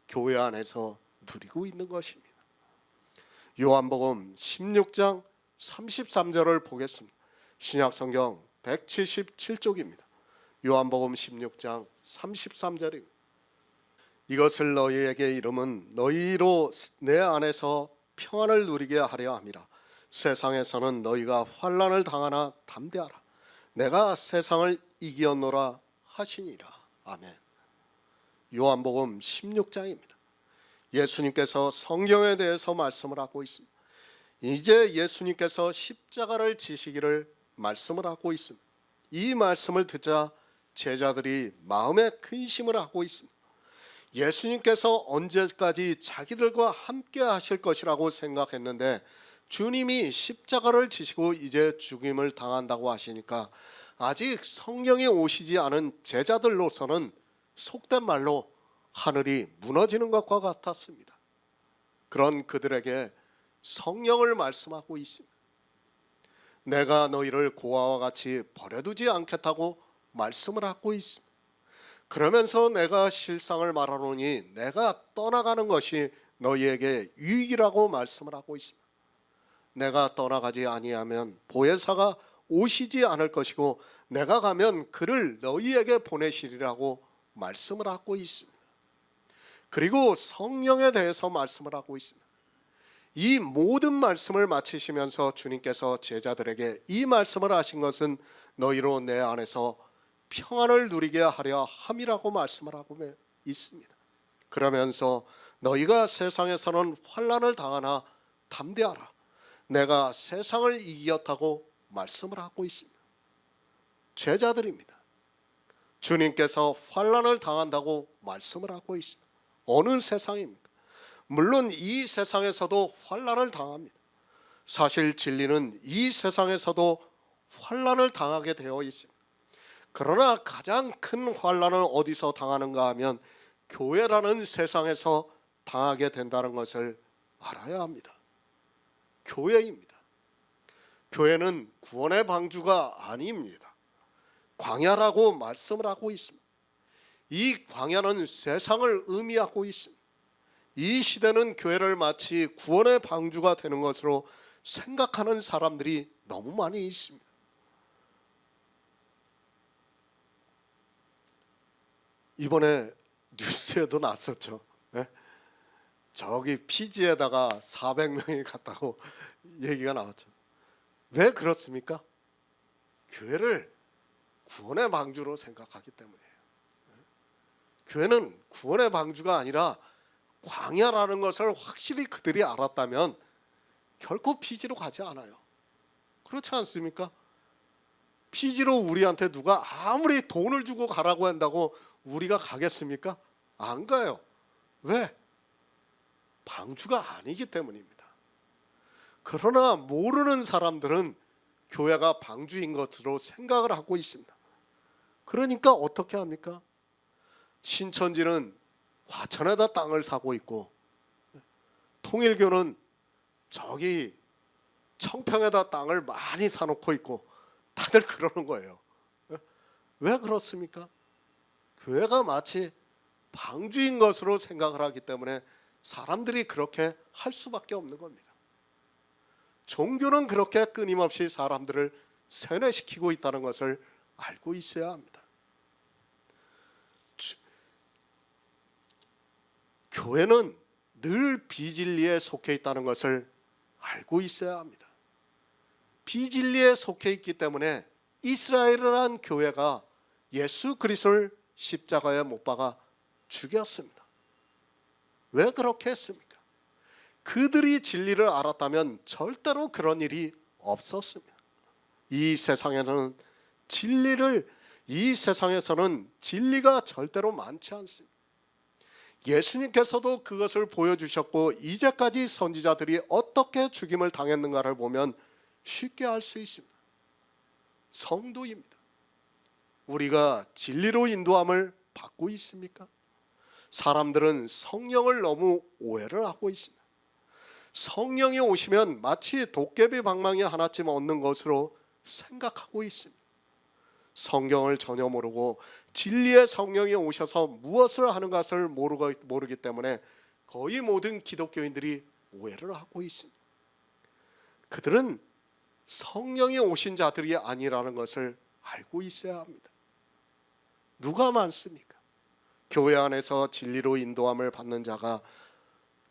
Speaker 1: 교회 안에서 누리고 있는 것입니다. 요한복음 16장 33절을 보겠습니다. 신약성경 177쪽입니다. 요한복음 16장 33절입니다. 이것을 너희에게 이름은 너희로 내 안에서 평안을 누리게 하려 함이라. 세상에서는 너희가 환난을 당하나 담대하라. 내가 세상을 이기었노라 하시니라. 아멘. 요한복음 16장입니다. 예수님께서 성경에 대해서 말씀을 하고 있습니다. 이제 예수님께서 십자가를 지시기를 말씀을 하고 있습니다. 이 말씀을 듣자 제자들이 마음에 근심을 하고 있습니다. 예수님께서 언제까지 자기들과 함께 하실 것이라고 생각했는데 주님이 십자가를 지시고 이제 죽임을 당한다고 하시니까 아직 성령이 오시지 않은 제자들로서는 속된 말로 하늘이 무너지는 것과 같았습니다. 그런 그들에게 성령을 말씀하고 있습니다. 내가 너희를 고아와 같이 버려두지 않겠다고 말씀을 하고 있습니다. 그러면서 내가 실상을 말하노니 내가 떠나가는 것이 너희에게 유익이라고 말씀을 하고 있습니다. 내가 떠나가지 아니하면 보혜사가 오시지 않을 것이고 내가 가면 그를 너희에게 보내시리라고 말씀을 하고 있습니다. 그리고 성령에 대해서 말씀을 하고 있습니다. 이 모든 말씀을 마치시면서 주님께서 제자들에게 이 말씀을 하신 것은 너희로 내 안에서 평안을 누리게 하려 함이라고 말씀을 하고 있습니다. 그러면서 너희가 세상에서는 환난을 당하나 담대하라. 내가 세상을 이겼다고 말씀을 하고 있습니다. 제자들입니다. 주님께서 환난을 당한다고 말씀을 하고 있습니다. 어느 세상입니까? 물론 이 세상에서도 환난을 당합니다. 사실 진리는 이 세상에서도 환난을 당하게 되어 있습니다. 그러나 가장 큰 환난을 어디서 당하는가 하면 교회라는 세상에서 당하게 된다는 것을 알아야 합니다. 교회입니다. 교회는 구원의 방주가 아닙니다. 광야라고 말씀을 하고 있습니다. 이 광야는 세상을 의미하고 있습니다. 이 시대는 교회를 마치 구원의 방주가 되는 것으로 생각하는 사람들이 너무 많이 있습니다. 이번에 뉴스에도 났었죠. 네? 저기 피지에다가 400명이 갔다고 얘기가 나왔죠. 왜 그렇습니까? 교회를 구원의 방주로 생각하기 때문이에요. 교회는 구원의 방주가 아니라 광야라는 것을 확실히 그들이 알았다면 결코 피지로 가지 않아요. 그렇지 않습니까? 피지로 우리한테 누가 아무리 돈을 주고 가라고 한다고 우리가 가겠습니까? 안 가요. 왜? 방주가 아니기 때문입니다. 그러나 모르는 사람들은 교회가 방주인 것으로 생각을 하고 있습니다. 그러니까 어떻게 합니까? 신천지는 과천에다 땅을 사고 있고 통일교는 저기 청평에다 땅을 많이 사놓고 있고 다들 그러는 거예요. 왜 그렇습니까? 교회가 마치 방주인 것으로 생각을 하기 때문에 사람들이 그렇게 할 수밖에 없는 겁니다. 종교는 그렇게 끊임없이 사람들을 세뇌시키고 있다는 것을 알고 있어야 합니다. 교회는 늘 비진리에 속해 있다는 것을 알고 있어야 합니다. 비진리에 속해 있기 때문에 이스라엘이라는 교회가 예수 그리스도를 십자가에 못 박아 죽였습니다. 왜 그렇게 했습니까? 그들이 진리를 알았다면 절대로 그런 일이 없었습니다. 이 세상에서는 진리가 절대로 많지 않습니다. 예수님께서도 그것을 보여주셨고 이제까지 선지자들이 어떻게 죽임을 당했는가를 보면 쉽게 알 수 있습니다. 성도입니다. 우리가 진리로 인도함을 받고 있습니까? 사람들은 성령을 너무 오해를 하고 있습니다. 성령이 오시면 마치 도깨비 방망이 하나쯤 얻는 것으로 생각하고 있습니다. 성경을 전혀 모르고 진리의 성령이 오셔서 무엇을 하는 것을 모르기 때문에 거의 모든 기독교인들이 오해를 하고 있습니다. 그들은 성령이 오신 자들이 아니라는 것을 알고 있어야 합니다. 누가 많습니까? 교회 안에서 진리로 인도함을 받는 자가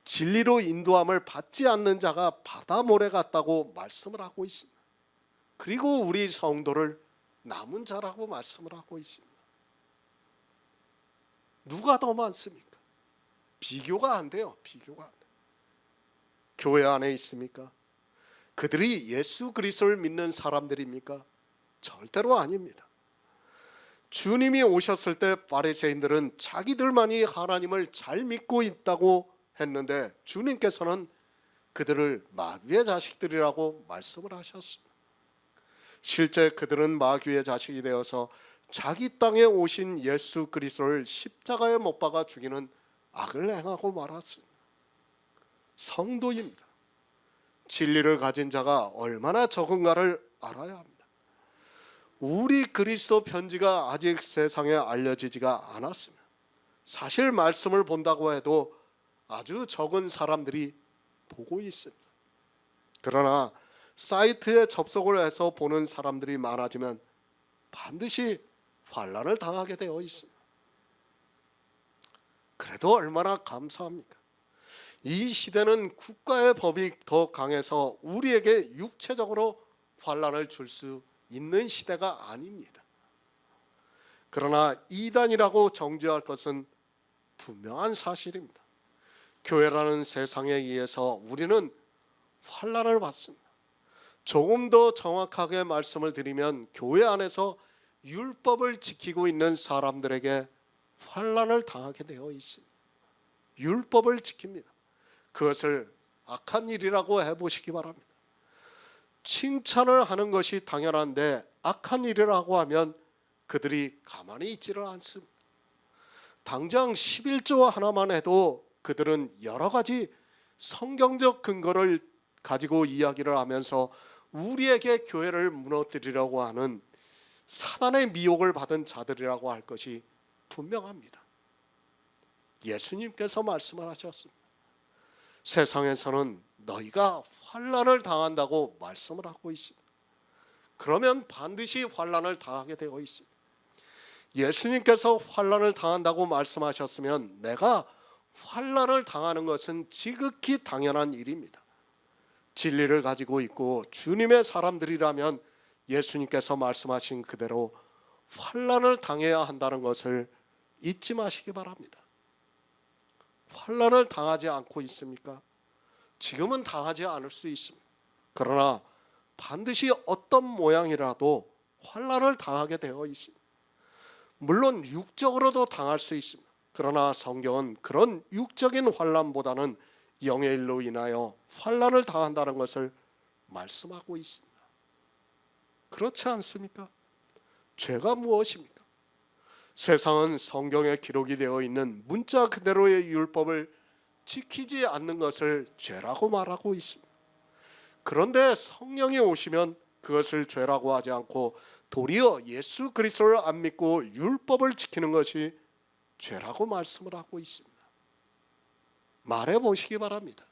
Speaker 1: 진리로 인도함을 받지 않는 자가 바다 모래 같다고 말씀을 하고 있습니다. 그리고 우리 성도를 남은 자라고 말씀을 하고 있습니다. 누가 더 많습니까? 비교가 안 돼요. 비교가 안 돼요. 교회 안에 있습니까? 그들이 예수 그리스도를 믿는 사람들입니까? 절대로 아닙니다. 주님이 오셨을 때 바리새인들은 자기들만이 하나님을 잘 믿고 있다고 했는데 주님께서는 그들을 마귀의 자식들이라고 말씀을 하셨습니다. 실제 그들은 마귀의 자식이 되어서 자기 땅에 오신 예수 그리스도를 십자가에 못 박아 죽이는 악을 행하고 말았습니다. 성도입니다. 진리를 가진 자가 얼마나 적은가를 알아야 합니다. 우리 그리스도 편지가 아직 세상에 알려지지가 않았습니다. 사실 말씀을 본다고 해도 아주 적은 사람들이 보고 있습니다. 그러나 사이트에 접속을 해서 보는 사람들이 많아지면 반드시 환난을 당하게 되어 있습니다. 그래도 얼마나 감사합니까? 이 시대는 국가의 법이 더 강해서 우리에게 육체적으로 환난을 줄 수 있는 시대가 아닙니다. 그러나 이단이라고 정죄할 것은 분명한 사실입니다. 교회라는 세상에 의해서 우리는 환난을 받습니다. 조금 더 정확하게 말씀을 드리면 교회 안에서 율법을 지키고 있는 사람들에게 환난을 당하게 되어 있습니다. 율법을 지킵니다. 그것을 악한 일이라고 해보시기 바랍니다. 칭찬을 하는 것이 당연한데 악한 일이라고 하면 그들이 가만히 있지를 않습니다. 당장 11조 하나만 해도 그들은 여러 가지 성경적 근거를 가지고 이야기를 하면서 우리에게 교회를 무너뜨리려고 하는 사단의 미혹을 받은 자들이라고 할 것이 분명합니다. 예수님께서 말씀을 하셨습니다. 세상에서는 너희가 환난을 당한다고 말씀을 하고 있습니다. 그러면 반드시 환난을 당하게 되어 있습니다. 예수님께서 환난을 당한다고 말씀하셨으면 내가 환난을 당하는 것은 지극히 당연한 일입니다. 진리를 가지고 있고 주님의 사람들이라면 예수님께서 말씀하신 그대로 환난을 당해야 한다는 것을 잊지 마시기 바랍니다. 환난을 당하지 않고 있습니까? 지금은 당하지 않을 수 있습니다. 그러나 반드시 어떤 모양이라도 환난을 당하게 되어 있습니다. 물론 육적으로도 당할 수 있습니다. 그러나 성경은 그런 육적인 환난보다는 영의 일로 인하여 환난을 당한다는 것을 말씀하고 있습니다. 그렇지 않습니까? 죄가 무엇입니까? 세상은 성경에 기록이 되어 있는 문자 그대로의 율법을 지키지 않는 것을 죄라고 말하고 있습니다. 그런데 성령이 오시면 그것을 죄라고 하지 않고 도리어 예수 그리스도를 안 믿고 율법을 지키는 것이 죄라고 말씀을 하고 있습니다. 말해 보시기 바랍니다.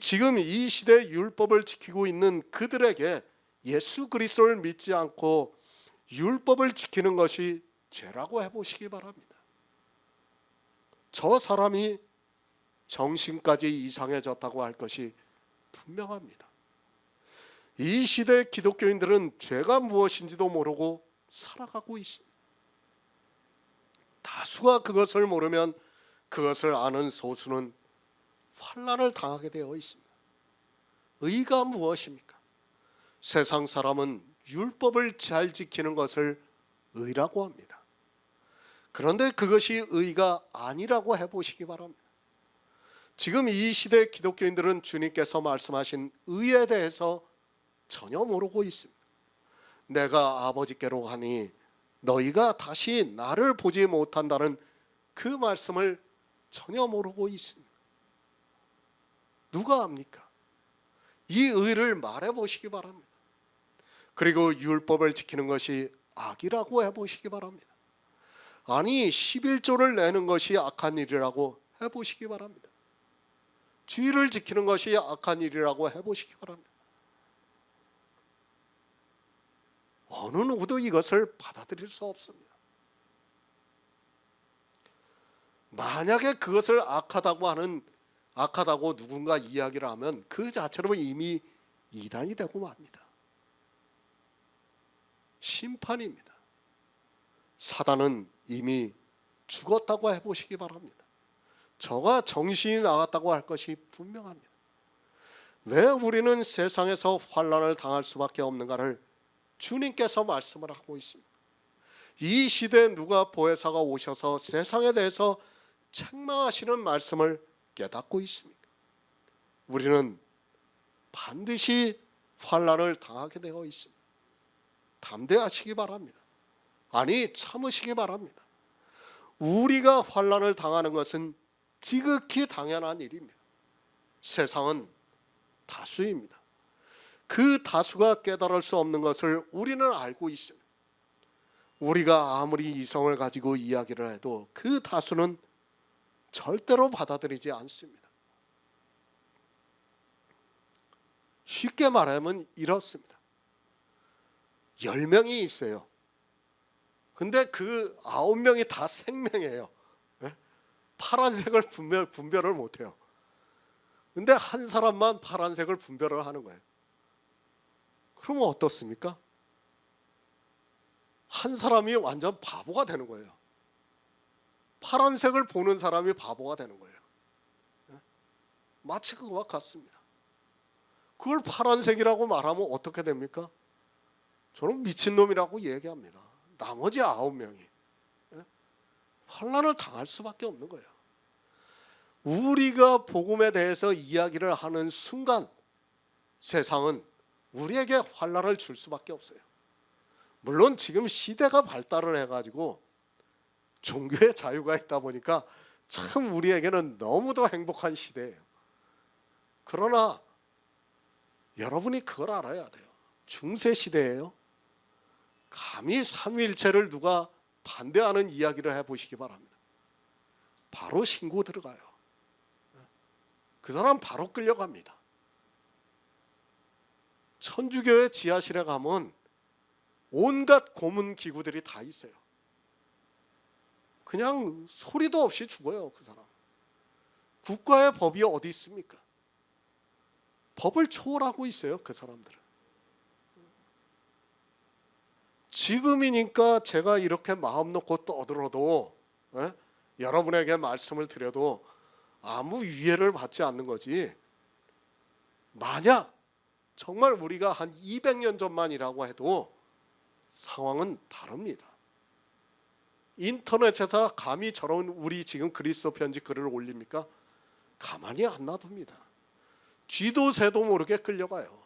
Speaker 1: 지금 이 시대 율법을 지키고 있는 그들에게 예수 그리스도를 믿지 않고 율법을 지키는 것이 죄라고 해보시기 바랍니다. 저 사람이 정신까지 이상해졌다고 할 것이 분명합니다. 이 시대 기독교인들은 죄가 무엇인지도 모르고 살아가고 있습니다. 다수가 그것을 모르면 그것을 아는 소수는 환난을 당하게 되어 있습니다. 의가 무엇입니까? 세상 사람은 율법을 잘 지키는 것을 의라고 합니다. 그런데 그것이 의가 아니라고 해보시기 바랍니다. 지금 이 시대 기독교인들은 주님께서 말씀하신 의에 대해서 전혀 모르고 있습니다. 내가 아버지께로 가니 너희가 다시 나를 보지 못한다는 그 말씀을 전혀 모르고 있습니다. 누가 압니까? 이 의를 말해 보시기 바랍니다. 그리고 율법을 지키는 것이 악이라고 해보시기 바랍니다. 아니 11조를 내는 것이 악한 일이라고 해보시기 바랍니다. 주의를 지키는 것이 악한 일이라고 해보시기 바랍니다. 어느 누구도 이것을 받아들일 수 없습니다. 만약에 그것을 악하다고 누군가 이야기를 하면 그 자체로 이미 이단이 되고 맙니다. 심판입니다. 사단은 이미 죽었다고 해보시기 바랍니다. 저가 정신이 나갔다고 할 것이 분명합니다. 왜 우리는 세상에서 환난을 당할 수밖에 없는가를 주님께서 말씀을 하고 있습니다. 이 시대에 누가 보혜사가 오셔서 세상에 대해서 책망하시는 말씀을 깨닫고 있습니까? 우리는 반드시 환난을 당하게 되어 있습니다. 담대하시기 바랍니다. 아니, 참으시기 바랍니다. 우리가 환난을 당하는 것은 지극히 당연한 일입니다. 세상은 다수입니다. 그 다수가 깨달을 수 없는 것을 우리는 알고 있습니다. 우리가 아무리 이성을 가지고 이야기를 해도 그 다수는 절대로 받아들이지 않습니다. 쉽게 말하면 이렇습니다. 10명이 있어요. 근데 그 9명이 다 생명이에요. 파란색을 분별을 못해요. 근데 한 사람만 파란색을 분별을 하는 거예요. 그러면 어떻습니까? 한 사람이 완전 바보가 되는 거예요. 파란색을 보는 사람이 바보가 되는 거예요. 마치 그거와 같습니다. 그걸 파란색이라고 말하면 어떻게 됩니까? 저는 미친놈이라고 얘기합니다. 나머지 9명이 환난을 당할 수밖에 없는 거예요. 우리가 복음에 대해서 이야기를 하는 순간 세상은 우리에게 환난을 줄 수밖에 없어요. 물론 지금 시대가 발달을 해가지고 종교의 자유가 있다 보니까 참 우리에게는 너무도 행복한 시대예요. 그러나 여러분이 그걸 알아야 돼요. 중세 시대예요. 감히 삼위일체를 누가 반대하는 이야기를 해보시기 바랍니다. 바로 신고 들어가요. 그 사람 바로 끌려갑니다. 천주교의 지하실에 가면 온갖 고문 기구들이 다 있어요. 그냥 소리도 없이 죽어요, 그 사람. 국가의 법이 어디 있습니까? 법을 초월하고 있어요, 그 사람들은. 지금이니까 제가 이렇게 마음 놓고 떠들어도 여러분에게 말씀을 드려도 아무 위해를 받지 않는 거지. 만약 정말 우리가 한 200년 전만이라고 해도 상황은 다릅니다. 인터넷에서 감히 저런 우리 지금 그리스도 편지 글을 올립니까? 가만히 안 놔둡니다. 쥐도 새도 모르게 끌려가요.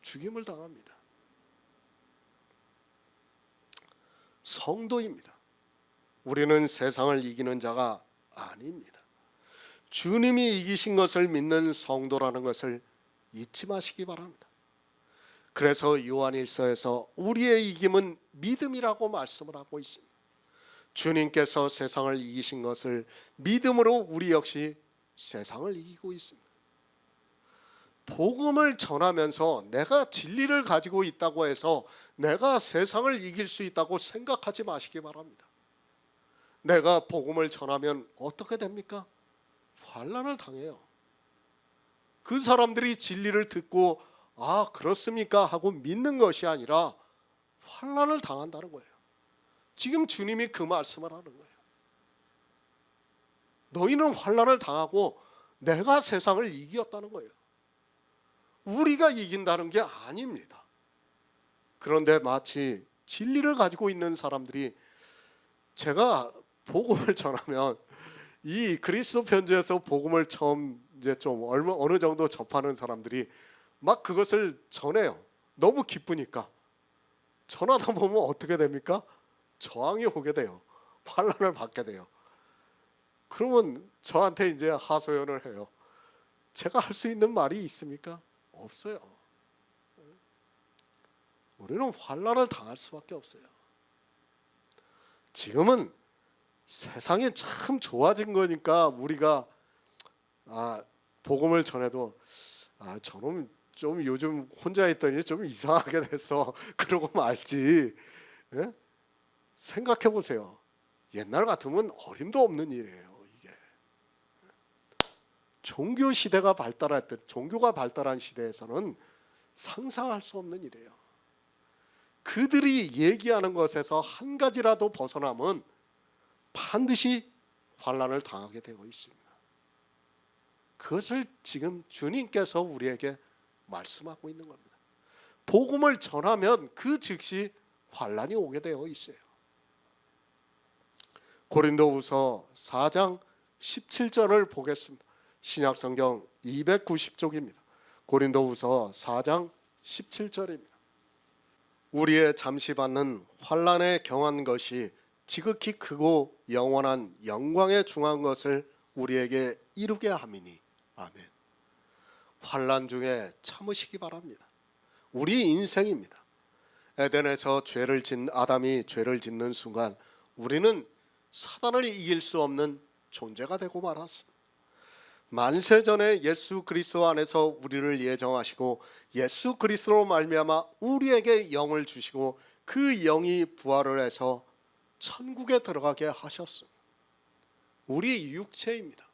Speaker 1: 죽임을 당합니다. 성도입니다. 우리는 세상을 이기는 자가 아닙니다. 주님이 이기신 것을 믿는 성도라는 것을 잊지 마시기 바랍니다. 그래서 요한일서에서 우리의 이김은 믿음이라고 말씀을 하고 있습니다. 주님께서 세상을 이기신 것을 믿음으로 우리 역시 세상을 이기고 있습니다. 복음을 전하면서 내가 진리를 가지고 있다고 해서 내가 세상을 이길 수 있다고 생각하지 마시기 바랍니다. 내가 복음을 전하면 어떻게 됩니까? 환난을 당해요. 그 사람들이 진리를 듣고 아 그렇습니까 하고 믿는 것이 아니라 환난을 당한다는 거예요. 지금 주님이 그 말씀을 하는 거예요. 너희는 환난을 당하고 내가 세상을 이겼다는 거예요. 우리가 이긴다는 게 아닙니다. 그런데 마치 진리를 가지고 있는 사람들이 제가 복음을 전하면 이 그리스도 편지에서 복음을 처음 이제 좀 어느 정도 접하는 사람들이 막 그것을 전해요. 너무 기쁘니까. 전하다 보면 어떻게 됩니까? 저항이 오게 돼요. 환난을 받게 돼요. 그러면 저한테 이제 하소연을 해요. 제가 할 수 있는 말이 있습니까? 없어요. 우리는 환난을 당할 수밖에 없어요. 지금은 세상이 참 좋아진 거니까 우리가 복음을 전해도 저놈 좀 요즘 혼자 있더니 좀 이상하게 됐어 그러고 말지. 예? 생각해 보세요. 옛날 같으면 어림도 없는 일이에요. 이게 종교 시대가 발달할 때, 종교가 발달한 시대에서는 상상할 수 없는 일이에요. 그들이 얘기하는 것에서 한 가지라도 벗어나면 반드시 환난을 당하게 되어 있습니다. 그것을 지금 주님께서 우리에게 말씀하고 있는 겁니다. 복음을 전하면 그 즉시 환난이 오게 되어 있어요. 고린도후서 4장 17절을 보겠습니다. 신약성경 290쪽입니다. 고린도후서 4장 17절입니다. 우리의 잠시 받는 환난에 경한 것이 지극히 크고 영원한 영광에 중한 것을 우리에게 이루게 함이니. 아멘. 환난 중에 참으시기 바랍니다. 우리 인생입니다. 에덴에서 아담이 죄를 짓는 순간 우리는 사단을 이길 수 없는 존재가 되고 말았습니다. 만세전에 예수 그리스도 안에서 우리를 예정하시고 예수 그리스도로 말미암아 우리에게 영을 주시고 그 영이 부활을 해서 천국에 들어가게 하셨습니다. 우리 육체입니다.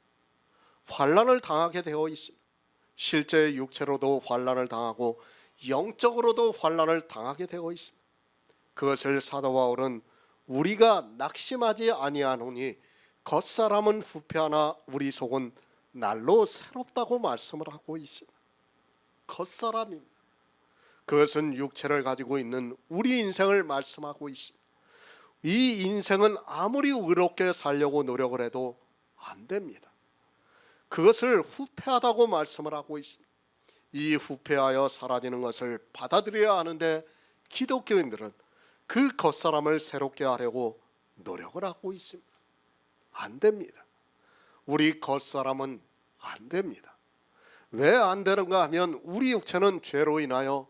Speaker 1: 환난을 당하게 되어 있습니다. 실제 육체로도 환난을 당하고 영적으로도 환난을 당하게 되어 있습니다. 그것을 사도 바울은 우리가 낙심하지 아니하노니 겉사람은 후패하나 우리 속은 날로 새롭다고 말씀을 하고 있습니다. 겉사람입니다. 그것은 육체를 가지고 있는 우리 인생을 말씀하고 있습니다. 이 인생은 아무리 의롭게 살려고 노력을 해도 안 됩니다. 그것을 후패하다고 말씀을 하고 있습니다. 이 후패하여 사라지는 것을 받아들여야 하는데 기독교인들은 그 겉사람을 새롭게 하려고 노력을 하고 있습니다. 안 됩니다. 우리 겉사람은 안 됩니다. 왜 안 되는가 하면 우리 육체는 죄로 인하여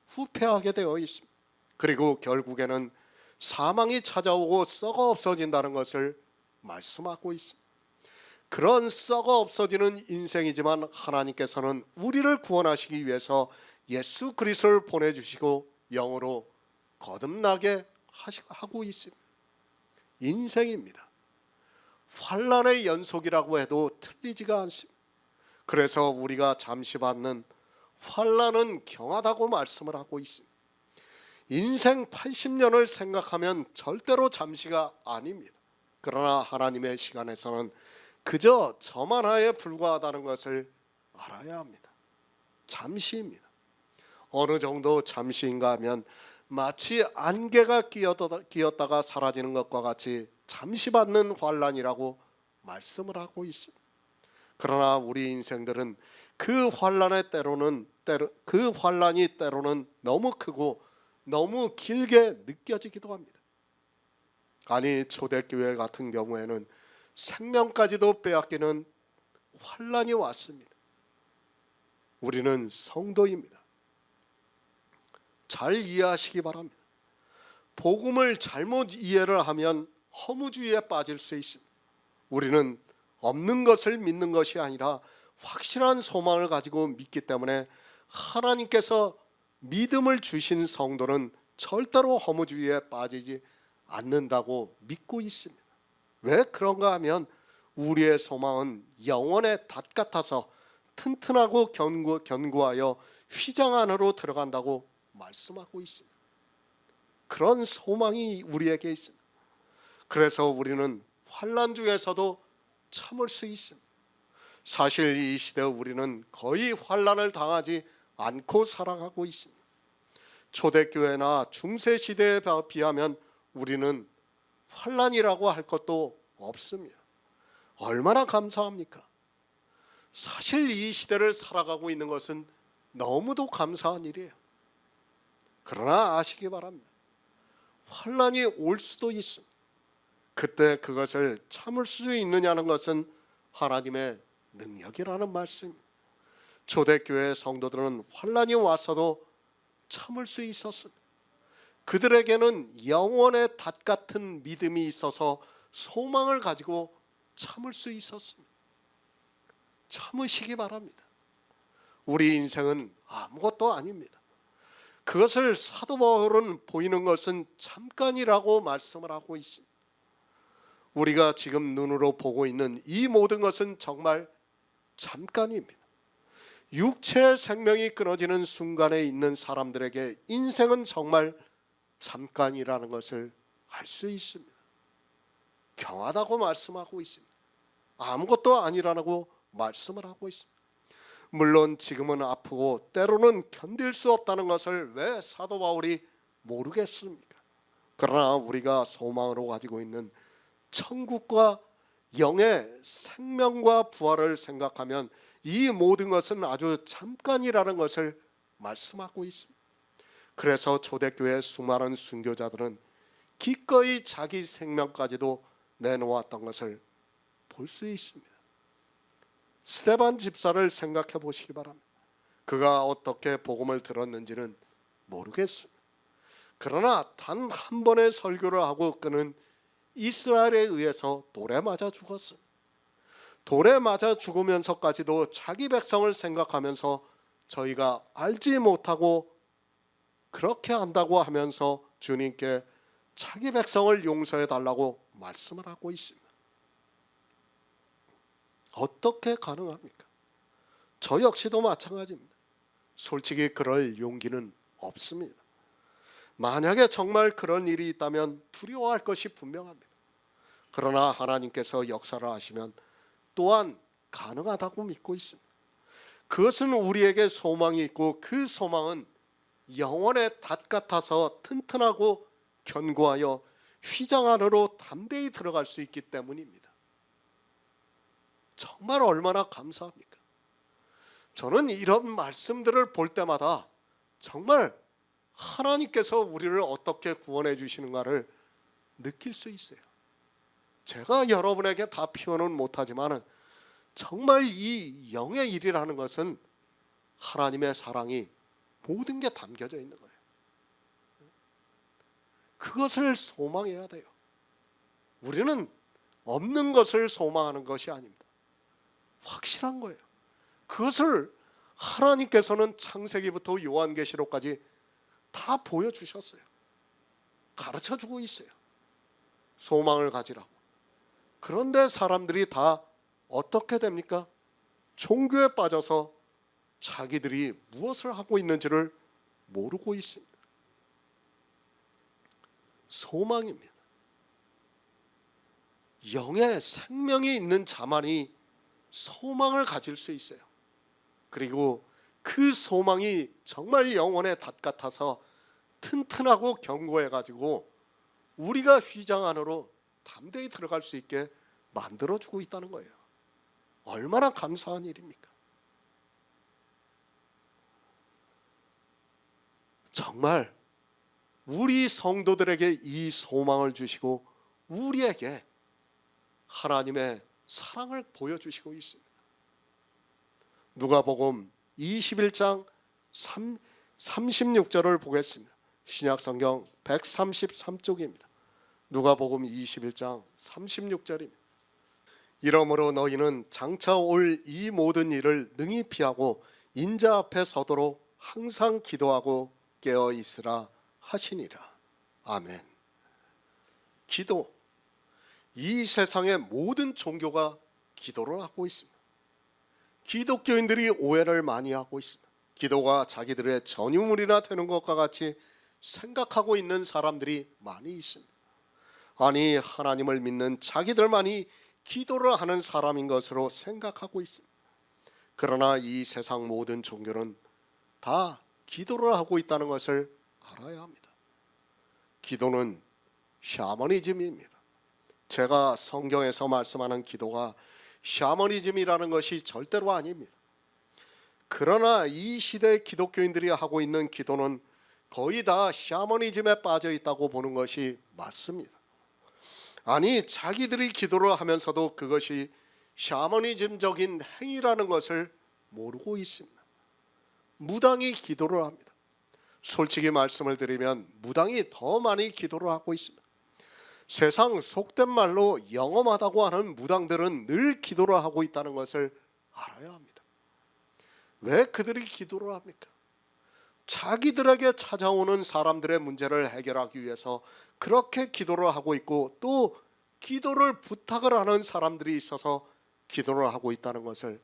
Speaker 1: 후패하게 되어 있습니다. 그리고 결국에는 사망이 찾아오고 썩어 없어진다는 것을 말씀하고 있습니다. 그런 썩어 없어지는 인생이지만 하나님께서는 우리를 구원하시기 위해서 예수 그리스도를 보내주시고 영으로 거듭나게 하고 있습니다. 인생입니다. 환난의 연속이라고 해도 틀리지가 않습니다. 그래서 우리가 잠시 받는 환난은 경하다고 말씀을 하고 있습니다. 인생 80년을 생각하면 절대로 잠시가 아닙니다. 그러나 하나님의 시간에서는 그저 저만하에 불과하다는 것을 알아야 합니다. 잠시입니다. 어느 정도 잠시인가 하면 마치 안개가 끼었다가 사라지는 것과 같이 잠시 받는 환난이라고 말씀을 하고 있습니다. 그러나 우리 인생들은 그 환난이 때로는 너무 크고 너무 길게 느껴지기도 합니다. 아니, 초대교회 같은 경우에는 생명까지도 빼앗기는 환난이 왔습니다. 우리는 성도입니다. 잘 이해하시기 바랍니다. 복음을 잘못 이해를 하면 허무주의에 빠질 수 있습니다. 우리는 없는 것을 믿는 것이 아니라 확실한 소망을 가지고 믿기 때문에 하나님께서 믿음을 주신 성도는 절대로 허무주의에 빠지지 않는다고 믿고 있습니다. 왜 그런가 하면 우리의 소망은 영혼의 닷 같아서 튼튼하고 견고하여 휘장 안으로 들어간다고 말씀하고 있습니다. 그런 소망이 우리에게 있습니다. 그래서 우리는 환난 중에서도 참을 수 있습니다. 사실 이 시대 우리는 거의 환난을 당하지 않고 살아가고 있습니다. 초대교회나 중세시대에 비하면 우리는 환난이라고 할 것도 없습니다. 얼마나 감사합니까? 사실 이 시대를 살아가고 있는 것은 너무도 감사한 일이에요. 그러나 아시기 바랍니다. 환난이 올 수도 있습니다. 그때 그것을 참을 수 있느냐는 것은 하나님의 능력이라는 말씀입니다. 초대교회 성도들은 환난이 왔어도 참을 수 있었습니다. 그들에게는 영혼의 닷 같은 믿음이 있어서 소망을 가지고 참을 수 있었습니다. 참으시기 바랍니다. 우리 인생은 아무것도 아닙니다. 그것을 사도 바울은 보이는 것은 잠깐이라고 말씀을 하고 있습니다. 우리가 지금 눈으로 보고 있는 이 모든 것은 정말 잠깐입니다. 육체의 생명이 끊어지는 순간에 있는 사람들에게 인생은 정말 잠깐이라는 것을 알 수 있습니다. 경하다고 말씀하고 있습니다. 아무것도 아니라고 말씀을 하고 있습니다. 물론 지금은 아프고 때로는 견딜 수 없다는 것을 왜 사도 바울이 모르겠습니까? 그러나 우리가 소망으로 가지고 있는 천국과 영의 생명과 부활을 생각하면 이 모든 것은 아주 잠깐이라는 것을 말씀하고 있습니다. 그래서 초대교회 수많은 순교자들은 기꺼이 자기 생명까지도 내놓았던 것을 볼 수 있습니다. 스데반 집사를 생각해 보시기 바랍니다. 그가 어떻게 복음을 들었는지는 모르겠습니다. 그러나 단 한 번의 설교를 하고 그는 이스라엘에 의해서 돌에 맞아 죽었어요. 돌에 맞아 죽으면서까지도 자기 백성을 생각하면서 저희가 알지 못하고 그렇게 한다고 하면서 주님께 자기 백성을 용서해 달라고 말씀을 하고 있습니다. 어떻게 가능합니까? 저 역시도 마찬가지입니다. 솔직히 그럴 용기는 없습니다. 만약에 정말 그런 일이 있다면 두려워할 것이 분명합니다. 그러나 하나님께서 역사를 하시면 또한 가능하다고 믿고 있습니다. 그것은 우리에게 소망이 있고 그 소망은 영혼의 닷 같아서 튼튼하고 견고하여 휘장 안으로 담대히 들어갈 수 있기 때문입니다. 정말 얼마나 감사합니까? 저는 이런 말씀들을 볼 때마다 정말 하나님께서 우리를 어떻게 구원해 주시는가를 느낄 수 있어요. 제가 여러분에게 다 표현은 못하지만 정말 이 영의 일이라는 것은 하나님의 사랑이 모든 게 담겨져 있는 거예요. 그것을 소망해야 돼요. 우리는 없는 것을 소망하는 것이 아닙니다. 확실한 거예요. 그것을 하나님께서는 창세기부터 요한계시록까지 다 보여주셨어요. 가르쳐주고 있어요. 소망을 가지라고. 그런데 사람들이 다 어떻게 됩니까? 종교에 빠져서 자기들이 무엇을 하고 있는지를 모르고 있습니다. 소망입니다. 영의 생명이 있는 자만이 소망을 가질 수 있어요. 그리고 그 소망이 정말 영혼의 닷 같아서 튼튼하고 견고해가지고 우리가 휘장 안으로 담대히 들어갈 수 있게 만들어주고 있다는 거예요. 얼마나 감사한 일입니까? 정말 우리 성도들에게 이 소망을 주시고 우리에게 하나님의 사랑을 보여주시고 있습니다. 누가복음 21장 36절을 보겠습니다. 신약성경 133쪽입니다. 누가복음 21장 36절입니다. 이러므로 너희는 장차 올 이 모든 일을 능히 피하고 인자 앞에 서도록 항상 기도하고 깨어 있으라 하시니라. 아멘. 기도. 이 세상의 모든 종교가 기도를 하고 있습니다. 기독교인들이 오해를 많이 하고 있습니다. 기도가 자기들의 전유물이나 되는 것과 같이 생각하고 있는 사람들이 많이 있습니다. 아니, 하나님을 믿는 자기들만이 기도를 하는 사람인 것으로 생각하고 있습니다. 그러나 이 세상 모든 종교는 다 기도를 하고 있다는 것을 알아야 합니다. 기도는 샤머니즘입니다. 제가 성경에서 말씀하는 기도가 샤머니즘이라는 것이 절대로 아닙니다. 그러나 이 시대 기독교인들이 하고 있는 기도는 거의 다 샤머니즘에 빠져 있다고 보는 것이 맞습니다. 아니, 자기들이 기도를 하면서도 그것이 샤머니즘적인 행위라는 것을 모르고 있습니다. 무당이 기도를 합니다. 솔직히 말씀을 드리면 무당이 더 많이 기도를 하고 있습니다. 세상 속된 말로 영험하다고 하는 무당들은 늘 기도를 하고 있다는 것을 알아야 합니다. 왜 그들이 기도를 합니까? 자기들에게 찾아오는 사람들의 문제를 해결하기 위해서 그렇게 기도를 하고 있고, 또 기도를 부탁을 하는 사람들이 있어서 기도를 하고 있다는 것을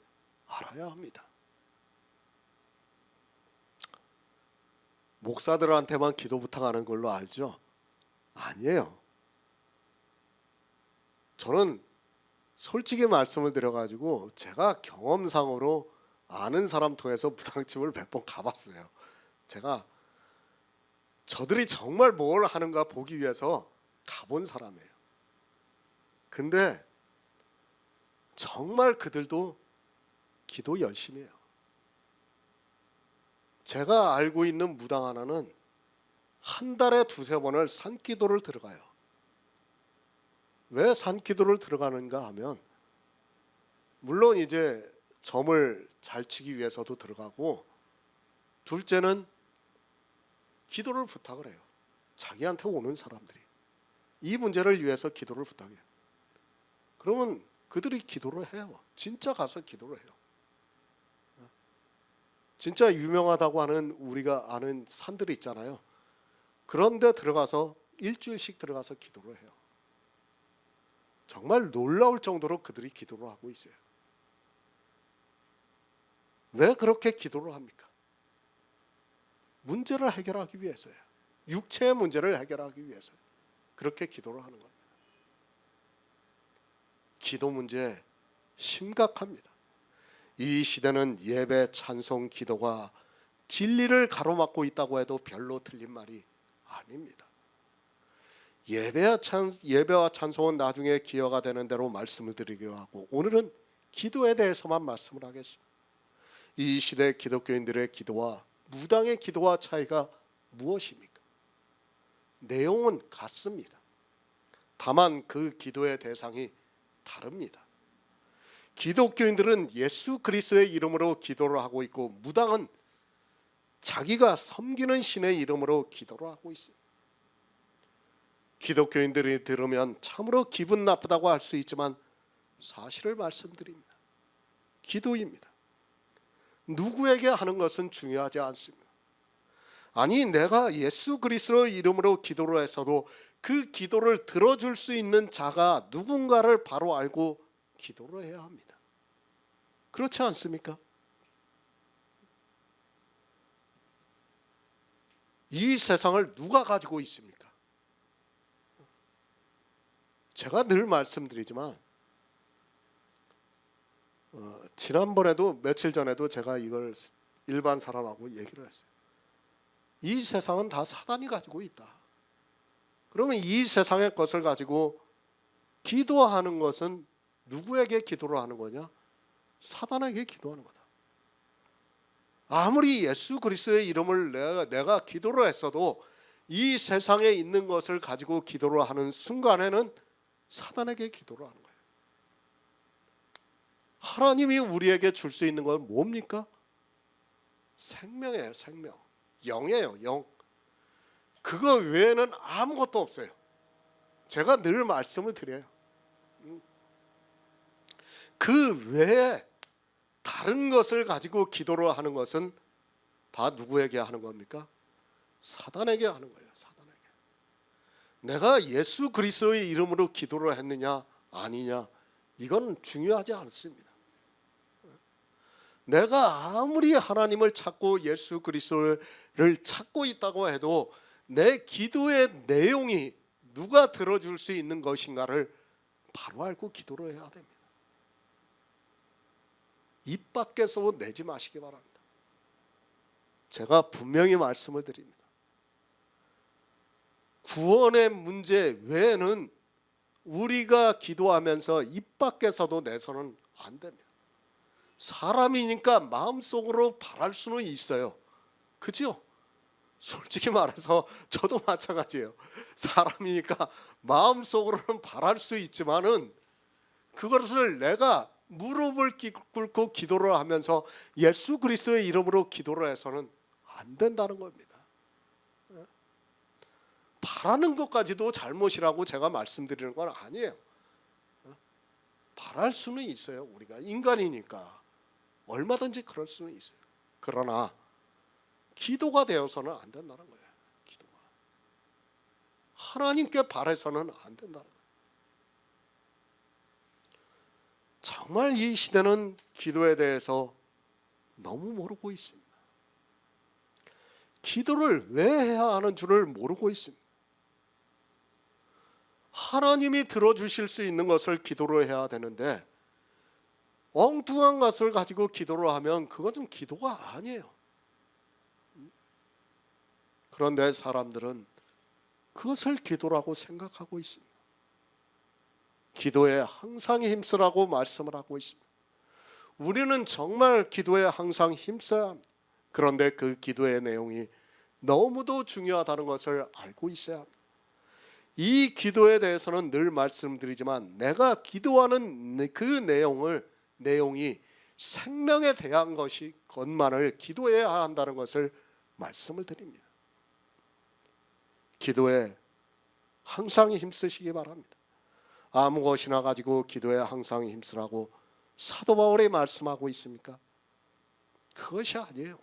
Speaker 1: 알아야 합니다. 목사들한테만 기도 부탁하는 걸로 알죠? 아니에요. 저는 솔직히 말씀을 드려가지고 제가 경험상으로 아는 사람 통해서 무당집을 몇 번 가봤어요. 제가 저들이 정말 뭘 하는가 보기 위해서 가본 사람이에요. 근데 정말 그들도 기도 열심히 해요. 제가 알고 있는 무당 하나는 한 달에 두세 번을 산기도를 들어가요. 왜 산기도를 들어가는가 하면, 물론 이제 점을 잘 치기 위해서도 들어가고, 둘째는 기도를 부탁을 해요. 자기한테 오는 사람들이 이 문제를 위해서 기도를 부탁해요. 그러면 그들이 기도를 해요. 진짜 가서 기도를 해요. 진짜 유명하다고 하는 우리가 아는 산들이 있잖아요. 그런데 들어가서 일주일씩 들어가서 기도를 해요. 정말 놀라울 정도로 그들이 기도를 하고 있어요. 왜 그렇게 기도를 합니까? 문제를 해결하기 위해서예요. 육체의 문제를 해결하기 위해서 그렇게 기도를 하는 겁니다. 기도 문제 심각합니다. 이 시대는 예배, 찬송, 기도가 진리를 가로막고 있다고 해도 별로 틀린 말이 아닙니다. 예배와 찬송은 나중에 기여가 되는 대로 말씀을 드리기로 하고, 오늘은 기도에 대해서만 말씀을 하겠습니다. 이 시대 기독교인들의 기도와 무당의 기도와 차이가 무엇입니까? 내용은 같습니다. 다만 그 기도의 대상이 다릅니다. 기독교인들은 예수 그리스도의 이름으로 기도를 하고 있고, 무당은 자기가 섬기는 신의 이름으로 기도를 하고 있습니다. 기독교인들이 들으면 참으로 기분 나쁘다고 할 수 있지만 사실을 말씀드립니다. 기도입니다. 누구에게 하는 것은 중요하지 않습니다. 아니, 내가 예수 그리스도의 이름으로 기도를 해서도 그 기도를 들어줄 수 있는 자가 누군가를 바로 알고 기도를 해야 합니다. 그렇지 않습니까? 이 세상을 누가 가지고 있습니까? 제가 늘 말씀드리지만, 지난번에도 며칠 전에도 제가 이걸 일반 사람하고 얘기를 했어요. 이 세상은 다 사단이 가지고 있다. 그러면 이 세상의 것을 가지고 기도하는 것은 누구에게 기도를 하는 거냐? 사단에게 기도하는 거다. 아무리 예수 그리스도의 이름을 내가 기도를 했어도 이 세상에 있는 것을 가지고 기도를 하는 순간에는 사단에게 기도를 하는 거예요. 하나님이 우리에게 줄 수 있는 건 뭡니까? 생명이에요. 생명. 영이에요. 영. 그거 외에는 아무것도 없어요. 제가 늘 말씀을 드려요. 그 외에 다른 것을 가지고 기도를 하는 것은 다 누구에게 하는 겁니까? 사단에게 하는 거예요. 사단에게. 내가 예수 그리스도의 이름으로 기도를 했느냐 아니냐, 이건 중요하지 않습니다. 내가 아무리 하나님을 찾고 예수 그리스도를 찾고 있다고 해도 내 기도의 내용이 누가 들어줄 수 있는 것인가를 바로 알고 기도를 해야 됩니다. 입 밖에서 내지 마시기 바랍니다. 제가 분명히 말씀을 드립니다. 구원의 문제 외에는 우리가 기도하면서 입 밖에서도 내서는 안 됩니다. 사람이니까 마음속으로 바랄 수는 있어요. 그죠? 솔직히 말해서 저도 마찬가지예요. 사람이니까 마음속으로는 바랄 수 있지만은 그것을 내가 무릎을 꿇고 기도를 하면서 예수 그리스도의 이름으로 기도를 해서는 안 된다는 겁니다. 바라는 것까지도 잘못이라고 제가 말씀드리는 건 아니에요. 바랄 수는 있어요. 우리가 인간이니까 얼마든지 그럴 수는 있어요. 그러나 기도가 되어서는 안 된다는 거예요. 기도가 하나님께 바라서는 안 된다는 거예요. 정말 이 시대는 기도에 대해서 너무 모르고 있습니다. 기도를 왜 해야 하는 줄을 모르고 있습니다. 하나님이 들어주실 수 있는 것을 기도를 해야 되는데 엉뚱한 것을 가지고 기도를 하면 그것은 기도가 아니에요. 그런데 사람들은 그것을 기도라고 생각하고 있습니다. 기도에 항상 힘쓰라고 말씀을 하고 있습니다. 우리는 정말 기도에 항상 힘써야 합니다. 그런데 그 기도의 내용이 너무도 중요하다는 것을 알고 있어야 합니다. 이 기도에 대해서는 늘 말씀드리지만 내가 기도하는 그 내용이 생명에 대한 것만을 기도해야 한다는 것을 말씀을 드립니다. 기도에 항상 힘쓰시기 바랍니다. 아무 것이나 가지고 기도에 항상 힘쓰라고 사도 바울이 말씀하고 있습니까? 그것이 아니에요.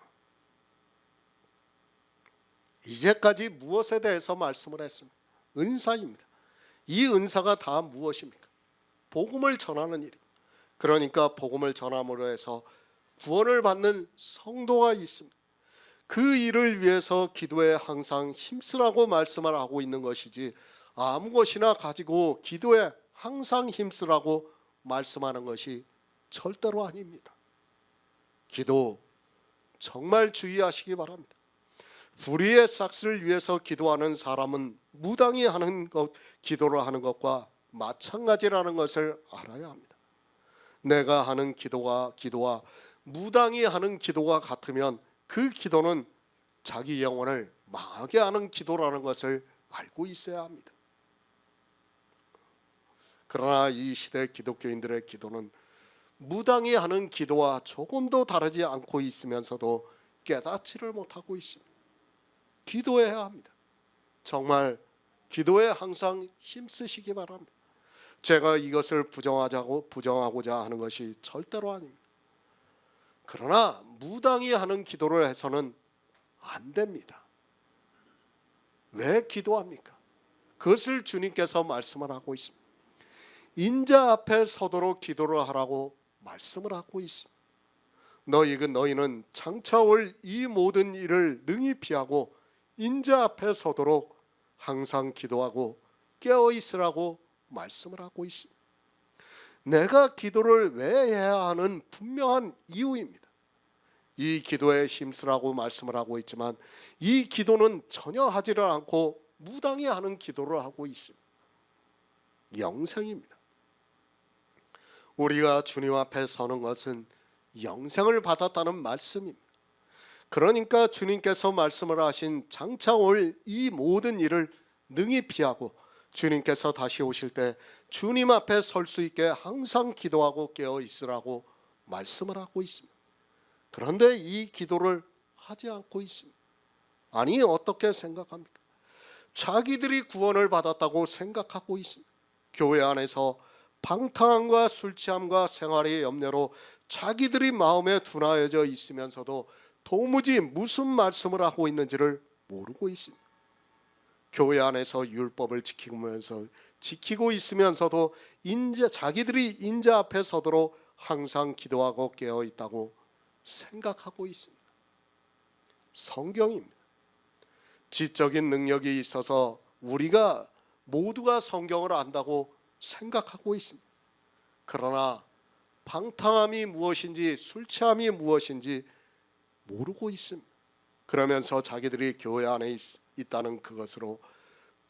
Speaker 1: 이제까지 무엇에 대해서 말씀을 했습니까? 은사입니다. 이 은사가 다 무엇입니까? 복음을 전하는 일입니다. 그러니까 복음을 전함으로 해서 구원을 받는 성도가 있습니다. 그 일을 위해서 기도에 항상 힘쓰라고 말씀을 하고 있는 것이지 아무 것이나 가지고 기도에 항상 힘쓰라고 말씀하는 것이 절대로 아닙니다. 기도 정말 주의하시기 바랍니다. 불의의 삭스를 위해서 기도하는 사람은 무당이 하는 기도를 하는 것과 마찬가지라는 것을 알아야 합니다. 내가 하는 기도와 무당이 하는 기도가 같으면 그 기도는 자기 영혼을 망하게 하는 기도라는 것을 알고 있어야 합니다. 그러나 이 시대 기독교인들의 기도는 무당이 하는 기도와 조금도 다르지 않고 있으면서도 깨닫지를 못하고 있습니다. 기도해야 합니다. 정말 기도에 항상 힘쓰시기 바랍니다. 제가 이것을 부정하고자 하는 것이 절대로 아닙니다. 그러나 무당이 하는 기도를 해서는 안 됩니다. 왜 기도합니까? 그것을 주님께서 말씀을 하고 있습니다. 인자 앞에 서도록 기도를 하라고 말씀을 하고 있습니다. 너희는 장차 올 이 모든 일을 능히 피하고 인자 앞에 서도록 항상 기도하고 깨어 있으라고 말씀을 하고 있습니다. 내가 기도를 왜 해야 하는 분명한 이유입니다. 이 기도에 힘쓰라고 말씀을 하고 있지만 이 기도는 전혀 하지를 않고 무당이 하는 기도를 하고 있습니다. 영생입니다. 우리가 주님 앞에 서는 것은 영생을 받았다는 말씀입니다. 그러니까 주님께서 말씀을 하신 장차 올 이 모든 일을 능히 피하고 주님께서 다시 오실 때 주님 앞에 설 수 있게 항상 기도하고 깨어 있으라고 말씀을 하고 있습니다. 그런데 이 기도를 하지 않고 있습니다. 아니, 어떻게 생각합니까? 자기들이 구원을 받았다고 생각하고 있습니다. 교회 안에서 방탕함과 술 취함과 생활의 염려로 자기들이 마음에 둔하여져 있으면서도 도무지 무슨 말씀을 하고 있는지를 모르고 있습니다. 교회 안에서 율법을 지키고 있으면서도 자기들이 인자 앞에 서도록 항상 기도하고 깨어 있다고 생각하고 있습니다. 성경입니다. 지적인 능력이 있어서 우리가 모두가 성경을 안다고 생각하고 있습니다. 그러나 방탕함이 무엇인지 술 취함이 무엇인지 모르고 있습니다. 그러면서 자기들이 교회 안에 있다는 그것으로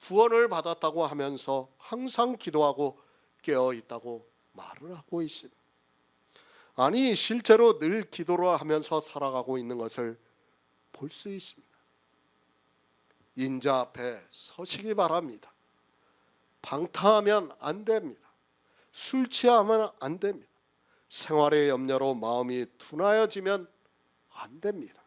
Speaker 1: 구원을 받았다고 하면서 항상 기도하고 깨어 있다고 말을 하고 있습니다. 아니, 실제로 늘 기도를 하면서 살아가고 있는 것을 볼 수 있습니다. 인자 앞에 서시기 바랍니다. 방탕하면 안 됩니다. 술 취하면 안 됩니다. 생활의 염려로 마음이 둔하여지면 안 됩니다.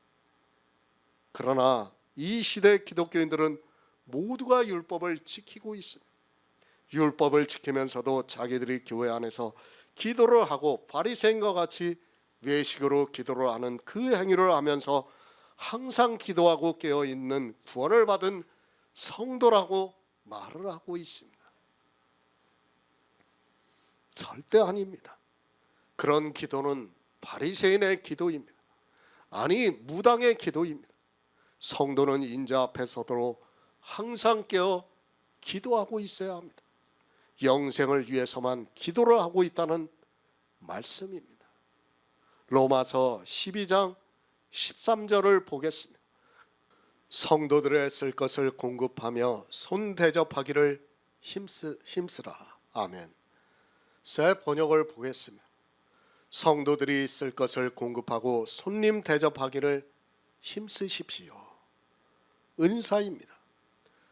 Speaker 1: 그러나 이 시대 기독교인들은 모두가 율법을 지키고 있습니다. 율법을 지키면서도 자기들이 교회 안에서 기도를 하고 바리새인과 같이 외식으로 기도를 하는 그 행위를 하면서 항상 기도하고 깨어 있는 구원을 받은 성도라고 말을 하고 있습니다. 절대 아닙니다. 그런 기도는 바리새인의 기도입니다. 아니, 무당의 기도입니다. 성도는 인자 앞에 서도록 항상 깨어 기도하고 있어야 합니다. 영생을 위해서만 기도를 하고 있다는 말씀입니다. 로마서 12장 13절을 보겠습니다. 성도들의 쓸 것을 공급하며 손 대접하기를 힘쓰라. 아멘. 새 번역을 보겠습니다. 성도들이 쓸 것을 공급하고 손님 대접하기를 힘쓰십시오. 은사입니다.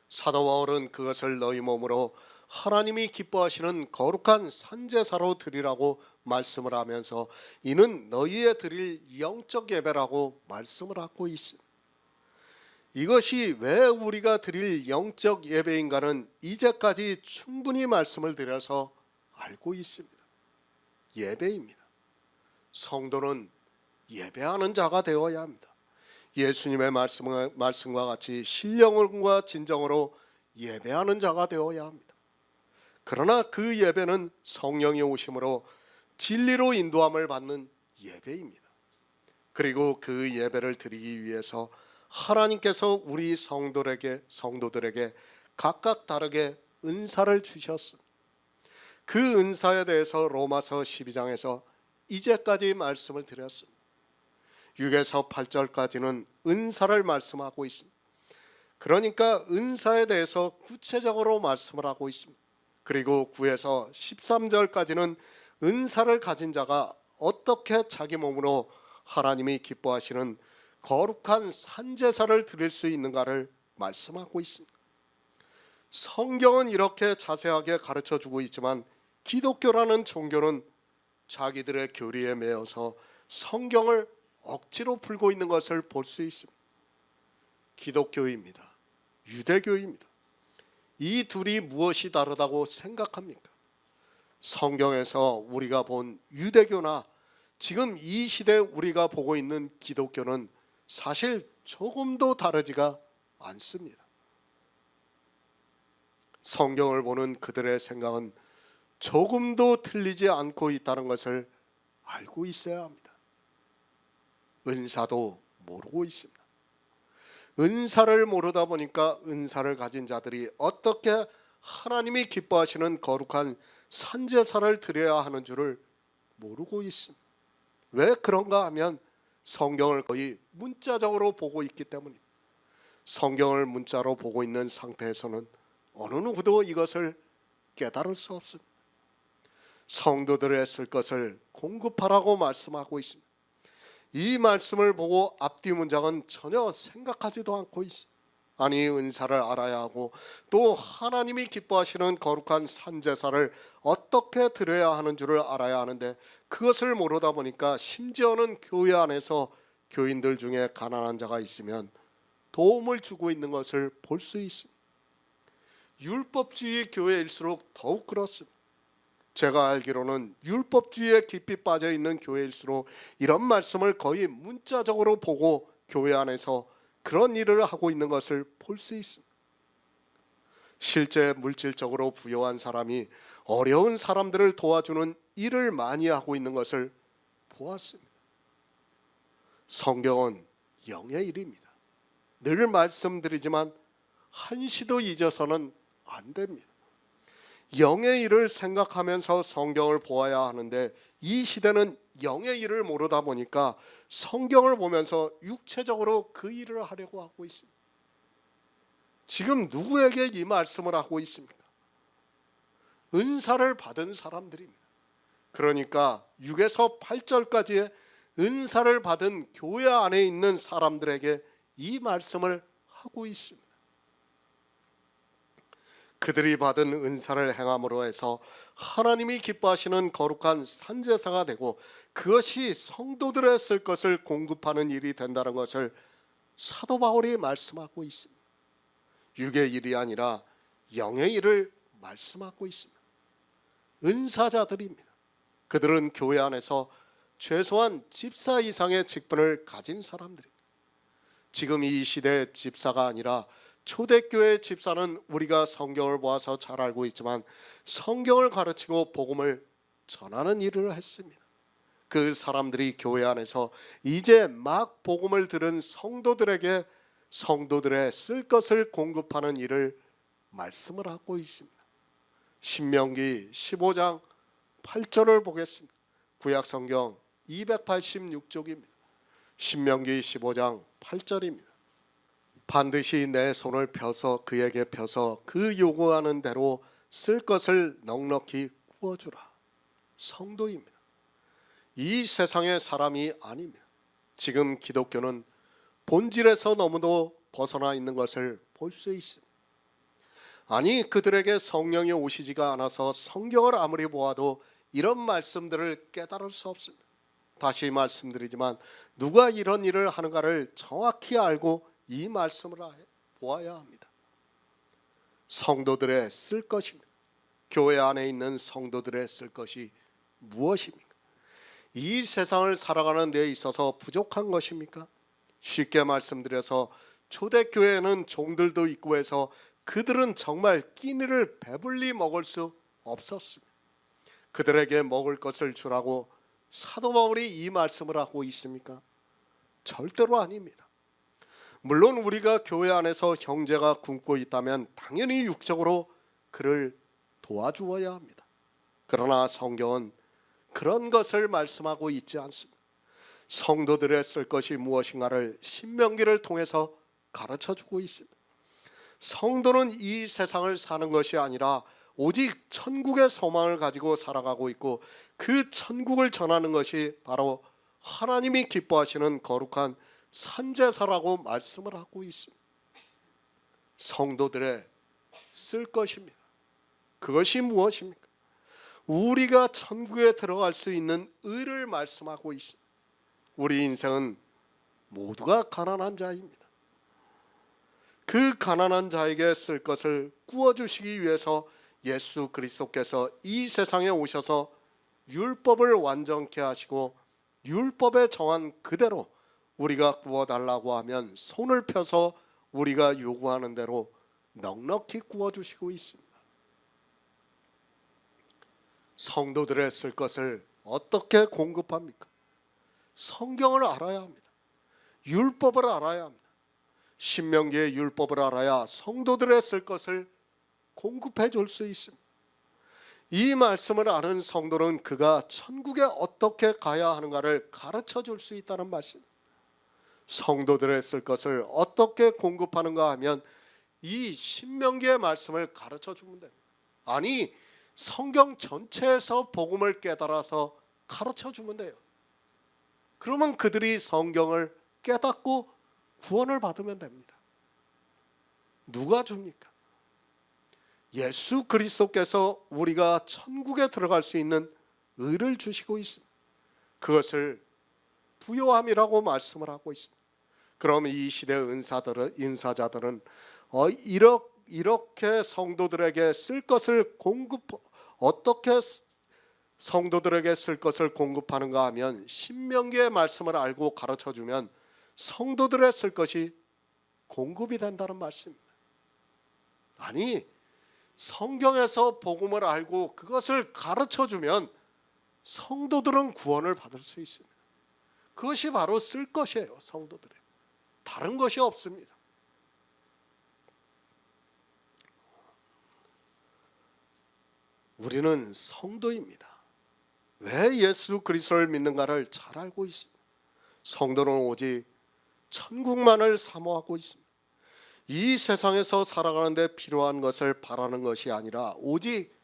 Speaker 1: 사도 바울은 그것을 너희 몸으로 하나님이 기뻐하시는 거룩한 산제사로 드리라고 말씀을 하면서 이는 너희의 드릴 영적 예배라고 말씀을 하고 있습니다. 이것이 왜 우리가 드릴 영적 예배인가는 이제까지 충분히 말씀을 드려서 알고 있습니다. 예배입니다. 성도는 예배하는 자가 되어야 합니다. 예수님의 말씀과 같이 신령과 진정으로 예배하는 자가 되어야 합니다. 그러나 그 예배는 성령이 오심으로 진리로 인도함을 받는 예배입니다. 그리고 그 예배를 드리기 위해서 하나님께서 우리 성도들에게 각각 다르게 은사를 주셨습니다. 그 은사에 대해서 로마서 12장에서 이제까지 말씀을 드렸습니다. 6에서 8절까지는 은사를 말씀하고 있습니다. 그러니까 은사에 대해서 구체적으로 말씀을 하고 있습니다. 그리고 9에서 13절까지는 은사를 가진 자가 어떻게 자기 몸으로 하나님이 기뻐하시는 거룩한 산제사를 드릴 수 있는가를 말씀하고 있습니다. 성경은 이렇게 자세하게 가르쳐주고 있지만 기독교라는 종교는 자기들의 교리에 매여서 성경을 억지로 풀고 있는 것을 볼 수 있습니다. 기독교입니다. 유대교입니다. 이 둘이 무엇이 다르다고 생각합니까? 성경에서 우리가 본 유대교나 지금 이 시대 우리가 보고 있는 기독교는 사실 조금도 다르지가 않습니다. 성경을 보는 그들의 생각은 조금도 틀리지 않고 있다는 것을 알고 있어야 합니다. 은사도 모르고 있습니다. 은사를 모르다 보니까 은사를 가진 자들이 어떻게 하나님이 기뻐하시는 거룩한 산제사를 드려야 하는 줄을 모르고 있습니다. 왜 그런가 하면 성경을 거의 문자적으로 보고 있기 때문입니다. 성경을 문자로 보고 있는 상태에서는 어느 누구도 이것을 깨달을 수 없습니다. 성도들의 쓸 것을 공급하라고 말씀하고 있습니다. 이 말씀을 보고 앞뒤 문장은 전혀 생각하지도 않고 있습니다. 아니, 은사를 알아야 하고 또 하나님이 기뻐하시는 거룩한 산제사를 어떻게 드려야 하는 줄을 알아야 하는데 그것을 모르다 보니까 심지어는 교회 안에서 교인들 중에 가난한 자가 있으면 도움을 주고 있는 것을 볼 수 있습니다. 율법주의 교회일수록 더욱 그렇습니다. 제가 알기로는 율법주의에 깊이 빠져 있는 교회일수록 이런 말씀을 거의 문자적으로 보고 교회 안에서 그런 일을 하고 있는 것을 볼 수 있습니다. 실제 물질적으로 부유한 사람이 어려운 사람들을 도와주는 일을 많이 하고 있는 것을 보았습니다. 성경은 영의 일입니다. 늘 말씀드리지만 한시도 잊어서는 안 됩니다. 영의 일을 생각하면서 성경을 보아야 하는데 이 시대는 영의 일을 모르다 보니까 성경을 보면서 육체적으로 그 일을 하려고 하고 있습니다. 지금 누구에게 이 말씀을 하고 있습니까? 은사를 받은 사람들입니다. 그러니까 6에서 8절까지의 은사를 받은 교회 안에 있는 사람들에게 이 말씀을 하고 있습니다. 그들이 받은 은사를 행함으로 해서 하나님이 기뻐하시는 거룩한 산제사가 되고 그것이 성도들의 쓸 것을 공급하는 일이 된다는 것을 사도 바울이 말씀하고 있습니다. 육의 일이 아니라 영의 일을 말씀하고 있습니다. 은사자들입니다. 그들은 교회 안에서 최소한 집사 이상의 직분을 가진 사람들입니다. 지금 이 시대의 집사가 아니라 초대교회 집사는 우리가 성경을 보아서 잘 알고 있지만 성경을 가르치고 복음을 전하는 일을 했습니다. 그 사람들이 교회 안에서 이제 막 복음을 들은 성도들에게 성도들의 쓸 것을 공급하는 일을 말씀을 하고 있습니다. 신명기 15장 8절을 보겠습니다. 구약성경 286쪽입니다. 신명기 15장 8절입니다. 반드시 내 손을 펴서 그에게 펴서 그 요구하는 대로 쓸 것을 넉넉히 구워주라. 성도입니다. 이 세상의 사람이 아닙니다. 지금 기독교는 본질에서 너무도 벗어나 있는 것을 볼 수 있습니다. 아니, 그들에게 성령이 오시지가 않아서 성경을 아무리 보아도 이런 말씀들을 깨달을 수 없습니다. 다시 말씀드리지만 누가 이런 일을 하는가를 정확히 알고 이 말씀을 보아야 합니다. 성도들의 쓸 것입니다. 교회 안에 있는 성도들의 쓸 것이 무엇입니까? 이 세상을 살아가는 데 있어서 부족한 것입니까? 쉽게 말씀드려서 초대교회에는 종들도 있고 해서 그들은 정말 끼니를 배불리 먹을 수 없었습니다. 그들에게 먹을 것을 주라고 사도 바울이 이 말씀을 하고 있습니까? 절대로 아닙니다. 물론 우리가 교회 안에서 형제가 굶고 있다면 당연히 육적으로 그를 도와주어야 합니다. 그러나 성경은 그런 것을 말씀하고 있지 않습니다. 성도들의 쓸 것이 무엇인가를 신명기를 통해서 가르쳐주고 있습니다. 성도는 이 세상을 사는 것이 아니라 오직 천국의 소망을 가지고 살아가고 있고 그 천국을 전하는 것이 바로 하나님이 기뻐하시는 거룩한 산제사라고 말씀을 하고 있습니다. 성도들의 쓸 것입니다. 그것이 무엇입니까? 우리가 천국에 들어갈 수 있는 의를 말씀하고 있습니다. 우리 인생은 모두가 가난한 자입니다. 그 가난한 자에게 쓸 것을 구워주시기 위해서 예수 그리스도께서 이 세상에 오셔서 율법을 완전케 하시고 율법에 정한 그대로 우리가 구워달라고 하면 손을 펴서 우리가 요구하는 대로 넉넉히 구워주시고 있습니다. 성도들의 쓸 것을 어떻게 공급합니까? 성경을 알아야 합니다. 율법을 알아야 합니다. 신명기의 율법을 알아야 성도들의 쓸 것을 공급해 줄 수 있습니다. 이 말씀을 아는 성도는 그가 천국에 어떻게 가야 하는가를 가르쳐 줄 수 있다는 말씀. 성도들의 쓸 것을 어떻게 공급하는가 하면 이 신명기의 말씀을 가르쳐 주면 됩니다. 아니, 성경 전체에서 복음을 깨달아서 가르쳐 주면 돼요. 그러면 그들이 성경을 깨닫고 구원을 받으면 됩니다. 누가 줍니까? 예수 그리스도께서 우리가 천국에 들어갈 수 있는 의를 주시고 있습니다. 그것을 부요함이라고 말씀을 하고 있습니다. 그럼 이 시대의 인사자들은 이렇게 성도들에게 쓸 것을 어떻게 성도들에게 쓸 것을 공급하는가 하면 신명기의 말씀을 알고 가르쳐주면 성도들의 쓸 것이 공급이 된다는 말씀입니다. 아니, 성경에서 복음을 알고 그것을 가르쳐주면 성도들은 구원을 받을 수 있습니다. 그것이 바로 쓸 것이에요. 성도들의 다른 것이 없습니다. 우리는 성도입니다. 왜 예수 그리스도를 믿는가를 잘 알고 있습니다. 성도는 오직 천국만을 사모하고 있습니다. 이 세상에서 살아가는데 필요한 것을 바라는 것이 아니라 오직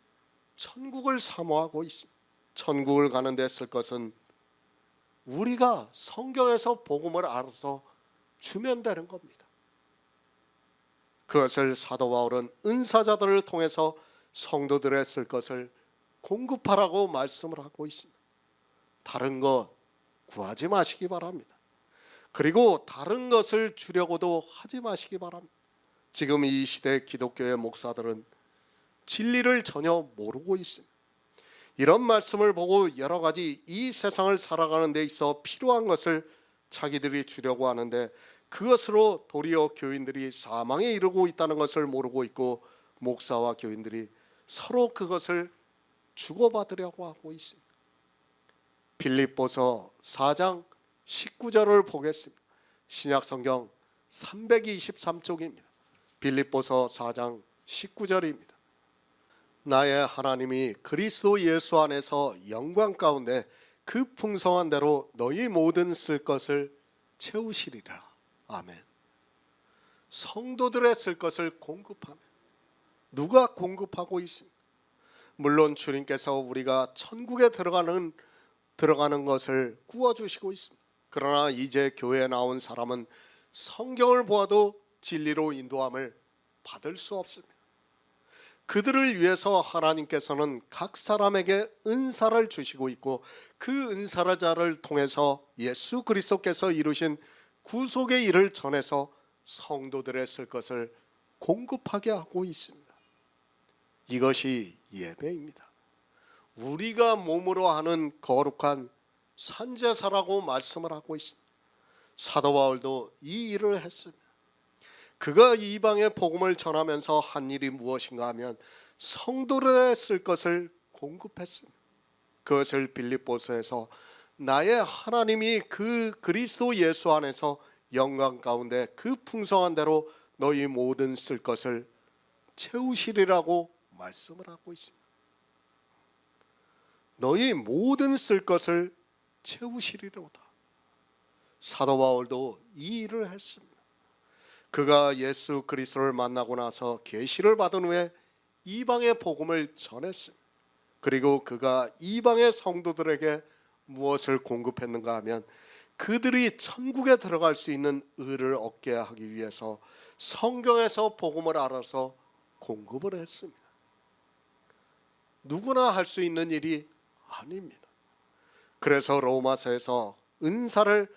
Speaker 1: 천국을 사모하고 있습니다. 천국을 가는 데 쓸 것은 우리가 성경에서 복음을 알아서 주면 되는 겁니다. 그것을 사도 바울은 은사자들을 통해서 성도들의 쓸 것을 공급하라고 말씀을 하고 있습니다. 다른 것 구하지 마시기 바랍니다. 그리고 다른 것을 주려고도 하지 마시기 바랍니다. 지금 이 시대 기독교의 목사들은 진리를 전혀 모르고 있습니다. 이런 말씀을 보고 여러 가지 이 세상을 살아가는 데 있어 필요한 것을 자기들이 주려고 하는데 그것으로 도리어 교인들이 사망에 이르고 있다는 것을 모르고 있고 목사와 교인들이 서로 그것을 주고받으려고 하고 있습니다. 빌립보서 4장 19절을 보겠습니다. 신약성경 323쪽입니다. 빌립보서 4장 19절입니다. 나의 하나님이 그리스도 예수 안에서 영광 가운데 그 풍성한 대로 너희 모든 쓸 것을 채우시리라. 아멘. 성도들의 쓸 것을 공급하며 누가 공급하고 있습니까? 물론 주님께서 우리가 천국에 들어가는 것을 구워주시고 있습니다. 그러나 이제 교회에 나온 사람은 성경을 보아도 진리로 인도함을 받을 수 없습니다. 그들을 위해서 하나님께서는 각 사람에게 은사를 주시고 있고 그 은사자를 통해서 예수 그리스도께서 이루신 구속의 일을 전해서 성도들의 쓸 것을 공급하게 하고 있습니다. 이것이 예배입니다. 우리가 몸으로 하는 거룩한 산제사라고 말씀을 하고 있습니다. 사도 바울도 이 일을 했습니다. 그가 이방의 복음을 전하면서 한 일이 무엇인가 하면 성도들의 쓸 것을 공급했습니다. 그것을 빌립보서에서 나의 하나님이 그 그리스도 예수 안에서 영광 가운데 그 풍성한 대로 너희 모든 쓸 것을 채우시리라고 말씀을 하고 있습니다. 너희 모든 쓸 것을 채우시리로다. 사도 바울도 이 일을 했습니다. 그가 예수 그리스도를 만나고 나서 계시를 받은 후에 이방의 복음을 전했습니다. 그리고 그가 이방의 성도들에게 무엇을 공급했는가 하면 그들이 천국에 들어갈 수 있는 의를 얻게 하기 위해서 성경에서 복음을 알아서 공급을 했습니다. 누구나 할 수 있는 일이 아닙니다. 그래서 로마서에서 은사를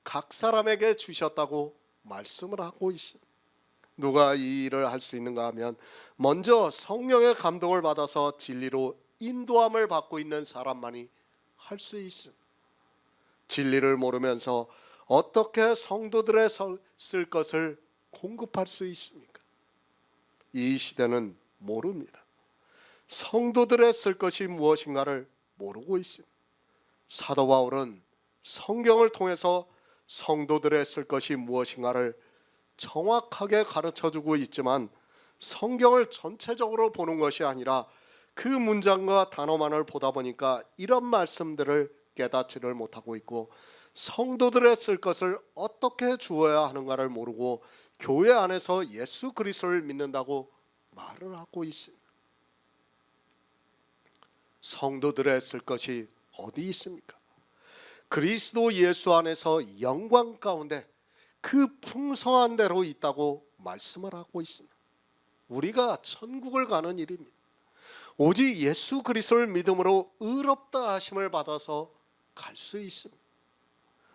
Speaker 1: 각 사람에게 주셨다고 말씀을 하고 있습니다. 누가 이 일을 할 수 있는가 하면 먼저 성령의 감동을 받아서 진리로 인도함을 받고 있는 사람만이 할 수 있습니다. 진리를 모르면서 어떻게 성도들의 쓸 것을 공급할 수 있습니까? 이 시대는 모릅니다. 성도들의 쓸 것이 무엇인가를 모르고 있습니다. 사도 바울은 성경을 통해서 성도들의 쓸 것이 무엇인가를 정확하게 가르쳐주고 있지만 성경을 전체적으로 보는 것이 아니라 그 문장과 단어만을 보다 보니까 이런 말씀들을 깨닫지를 못하고 있고 성도들의 쓸 것을 어떻게 주어야 하는가를 모르고 교회 안에서 예수 그리스도를 믿는다고 말을 하고 있습니다. 성도들의 쓸 것이 어디 있습니까? 그리스도 예수 안에서 영광 가운데 그 풍성한 대로 있다고 말씀을 하고 있습니다. 우리가 천국을 가는 일입니다. 오직 예수 그리스도를 믿음으로 의롭다 하심을 받아서 갈 수 있습니다.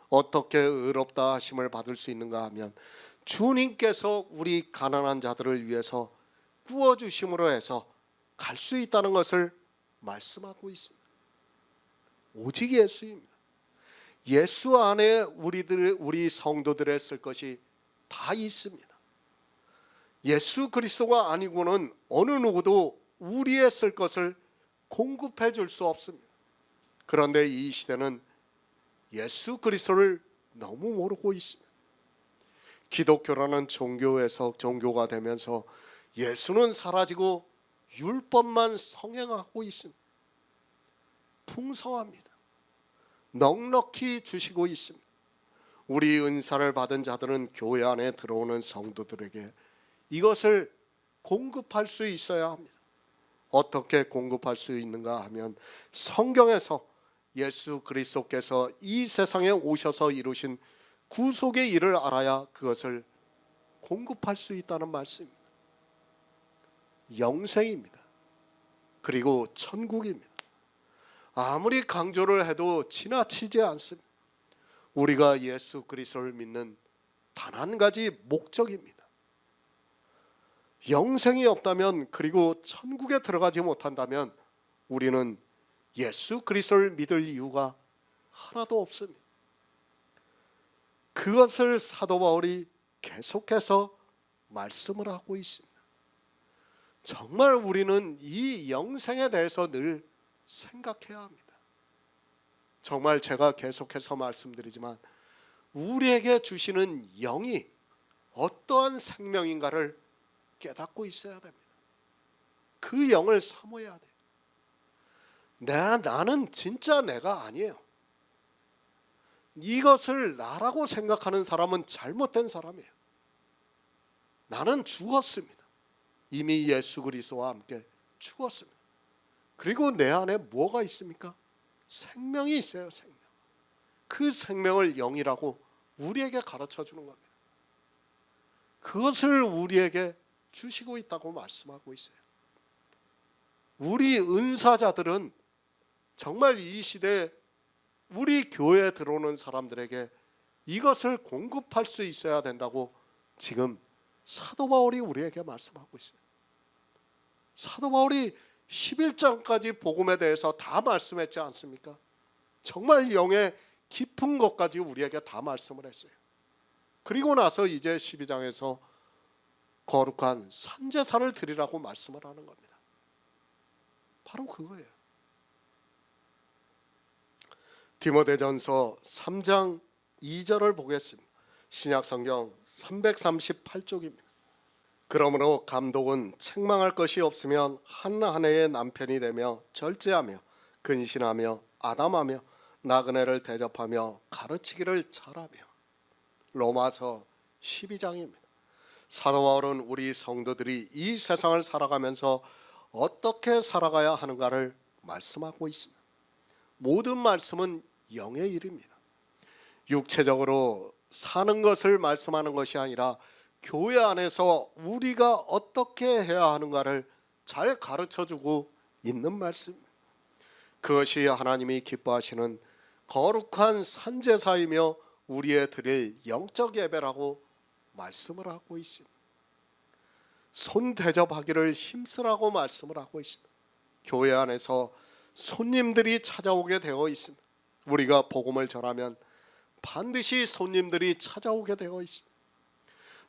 Speaker 1: 어떻게 의롭다 하심을 받을 수 있는가 하면 주님께서 우리 가난한 자들을 위해서 구워주심으로 해서 갈 수 있다는 것을 말씀하고 있습니다. 오직 예수입니다. 예수 안에 우리 성도들의 쓸 것이 다 있습니다. 예수 그리스도가 아니고는 어느 누구도 우리의 쓸 것을 공급해 줄 수 없습니다. 그런데 이 시대는 예수 그리스도를 너무 모르고 있습니다. 기독교라는 종교가 되면서 예수는 사라지고 율법만 성행하고 있습니다. 풍성합니다. 넉넉히 주시고 있습니다. 우리 은사를 받은 자들은 교회 안에 들어오는 성도들에게 이것을 공급할 수 있어야 합니다. 어떻게 공급할 수 있는가 하면 성경에서 예수 그리스도께서 이 세상에 오셔서 이루신 구속의 일을 알아야 그것을 공급할 수 있다는 말씀입니다. 영생입니다. 그리고 천국입니다. 아무리 강조를 해도 지나치지 않습니다. 우리가 예수 그리스도를 믿는 단 한 가지 목적입니다. 영생이 없다면 그리고 천국에 들어가지 못한다면 우리는 예수 그리스도를 믿을 이유가 하나도 없습니다. 그것을 사도 바울이 계속해서 말씀을 하고 있습니다. 정말 우리는 이 영생에 대해서 늘 생각해야 합니다. 정말 제가 계속해서 말씀드리지만 우리에게 주시는 영이 어떠한 생명인가를 깨닫고 있어야 됩니다. 그 영을 사모해야 돼요. 나는 진짜 내가 아니에요. 이것을 나라고 생각하는 사람은 잘못된 사람이에요. 나는 죽었습니다. 이미 예수 그리스도와 함께 죽었습니다. 그리고 내 안에 뭐가 있습니까? 생명이 있어요. 생명. 그 생명을 영이라고 우리에게 가르쳐 주는 겁니다. 그것을 우리에게 주시고 있다고 말씀하고 있어요. 우리 은사자들은 정말 이 시대에 우리 교회에 들어오는 사람들에게 이것을 공급할 수 있어야 된다고 지금 사도 바울이 우리에게 말씀하고 있어요. 사도 바울이 11장까지 복음에 대해서 다 말씀했지 않습니까? 정말 영의 깊은 것까지 우리에게 다 말씀을 했어요. 그리고 나서 이제 12장에서 거룩한 산제사를 드리라고 말씀을 하는 겁니다. 바로 그거예요. 디모데전서 3장 2절을 보겠습니다. 신약성경 338쪽입니다. 그러므로 감독은 책망할 것이 없으면 한 아내의 남편이 되며 절제하며 근신하며 아담하며 나그네를 대접하며 가르치기를 잘하며. 로마서 12장입니다. 사도 바울은 우리 성도들이 이 세상을 살아가면서 어떻게 살아가야 하는가를 말씀하고 있습니다. 모든 말씀은 영의 일입니다. 육체적으로 사는 것을 말씀하는 것이 아니라 교회 안에서 우리가 어떻게 해야 하는가를 잘 가르쳐주고 있는 말씀입니다. 그것이 하나님이 기뻐하시는 거룩한 산제사이며 우리의 드릴 영적 예배라고 말씀을 하고 있습니다. 손 대접하기를 힘쓰라고 말씀을 하고 있습니다. 교회 안에서 손님들이 찾아오게 되어 있습니다. 우리가 복음을 전하면 반드시 손님들이 찾아오게 되어 있습니다.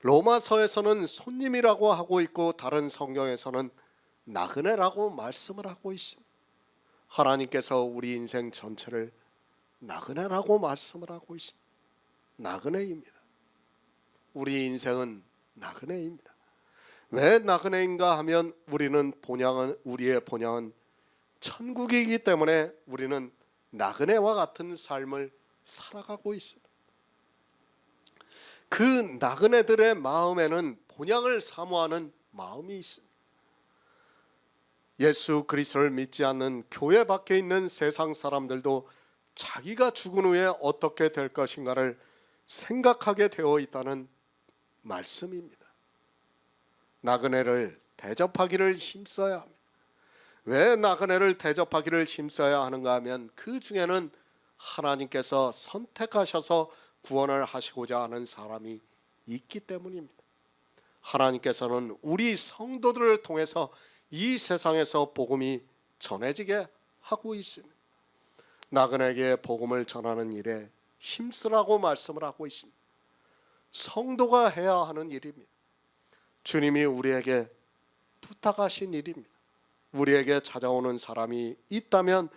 Speaker 1: 로마서에서는 손님이라고 하고 있고 다른 성경에서는 나그네라고 말씀을 하고 있습니다. 하나님께서 우리 인생 전체를 나그네라고 말씀을 하고 있습니다. 나그네입니다. 우리 인생은 나그네입니다. 왜 나그네인가 하면 우리의 본향은 천국이기 때문에 우리는 나그네와 같은 삶을 살아가고 있습니다. 그 나그네들의 마음에는 본향을 사모하는 마음이 있습니다. 예수 그리스도를 믿지 않는 교회 밖에 있는 세상 사람들도 자기가 죽은 후에 어떻게 될 것인가를 생각하게 되어 있다는 말씀입니다. 나그네를 대접하기를 힘써야 합니다. 왜 나그네를 대접하기를 힘써야 하는가 하면 그 중에는 하나님께서 선택하셔서 구원을 하시고자 하는 사람이 있기 때문입니다. 하나님께서는 우리 성도들을 통해서 이 세상에서 복음이 전해지게 하고 있습니다. 나그네에게 복음을 전하는 일에 힘쓰라고 말씀을 하고 있습니다. 성도가 해야 하는 일입니다. 주님이 우리에게 부탁하신 일입니다. 우리에게 찾아오는 사람이 있다면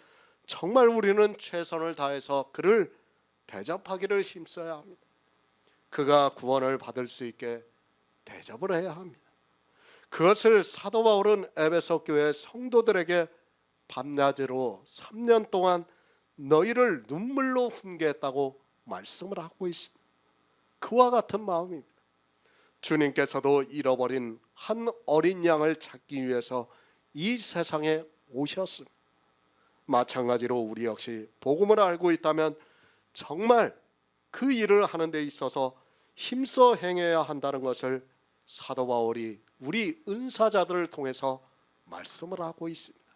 Speaker 1: 정말 우리는 최선을 다해서 그를 대접하기를 힘써야 합니다. 그가 구원을 받을 수 있게 대접을 해야 합니다. 그것을 사도 바울은 에베소 교회 성도들에게 밤낮으로 3년 동안 너희를 눈물로 훈계했다고 말씀을 하고 있습니다. 그와 같은 마음입니다. 주님께서도 잃어버린 한 어린 양을 찾기 위해서 이 세상에 오셨습니다. 마찬가지로 우리 역시 복음을 알고 있다면 정말 그 일을 하는 데 있어서 힘써 행해야 한다는 것을 사도 바울이 우리 은사자들을 통해서 말씀을 하고 있습니다.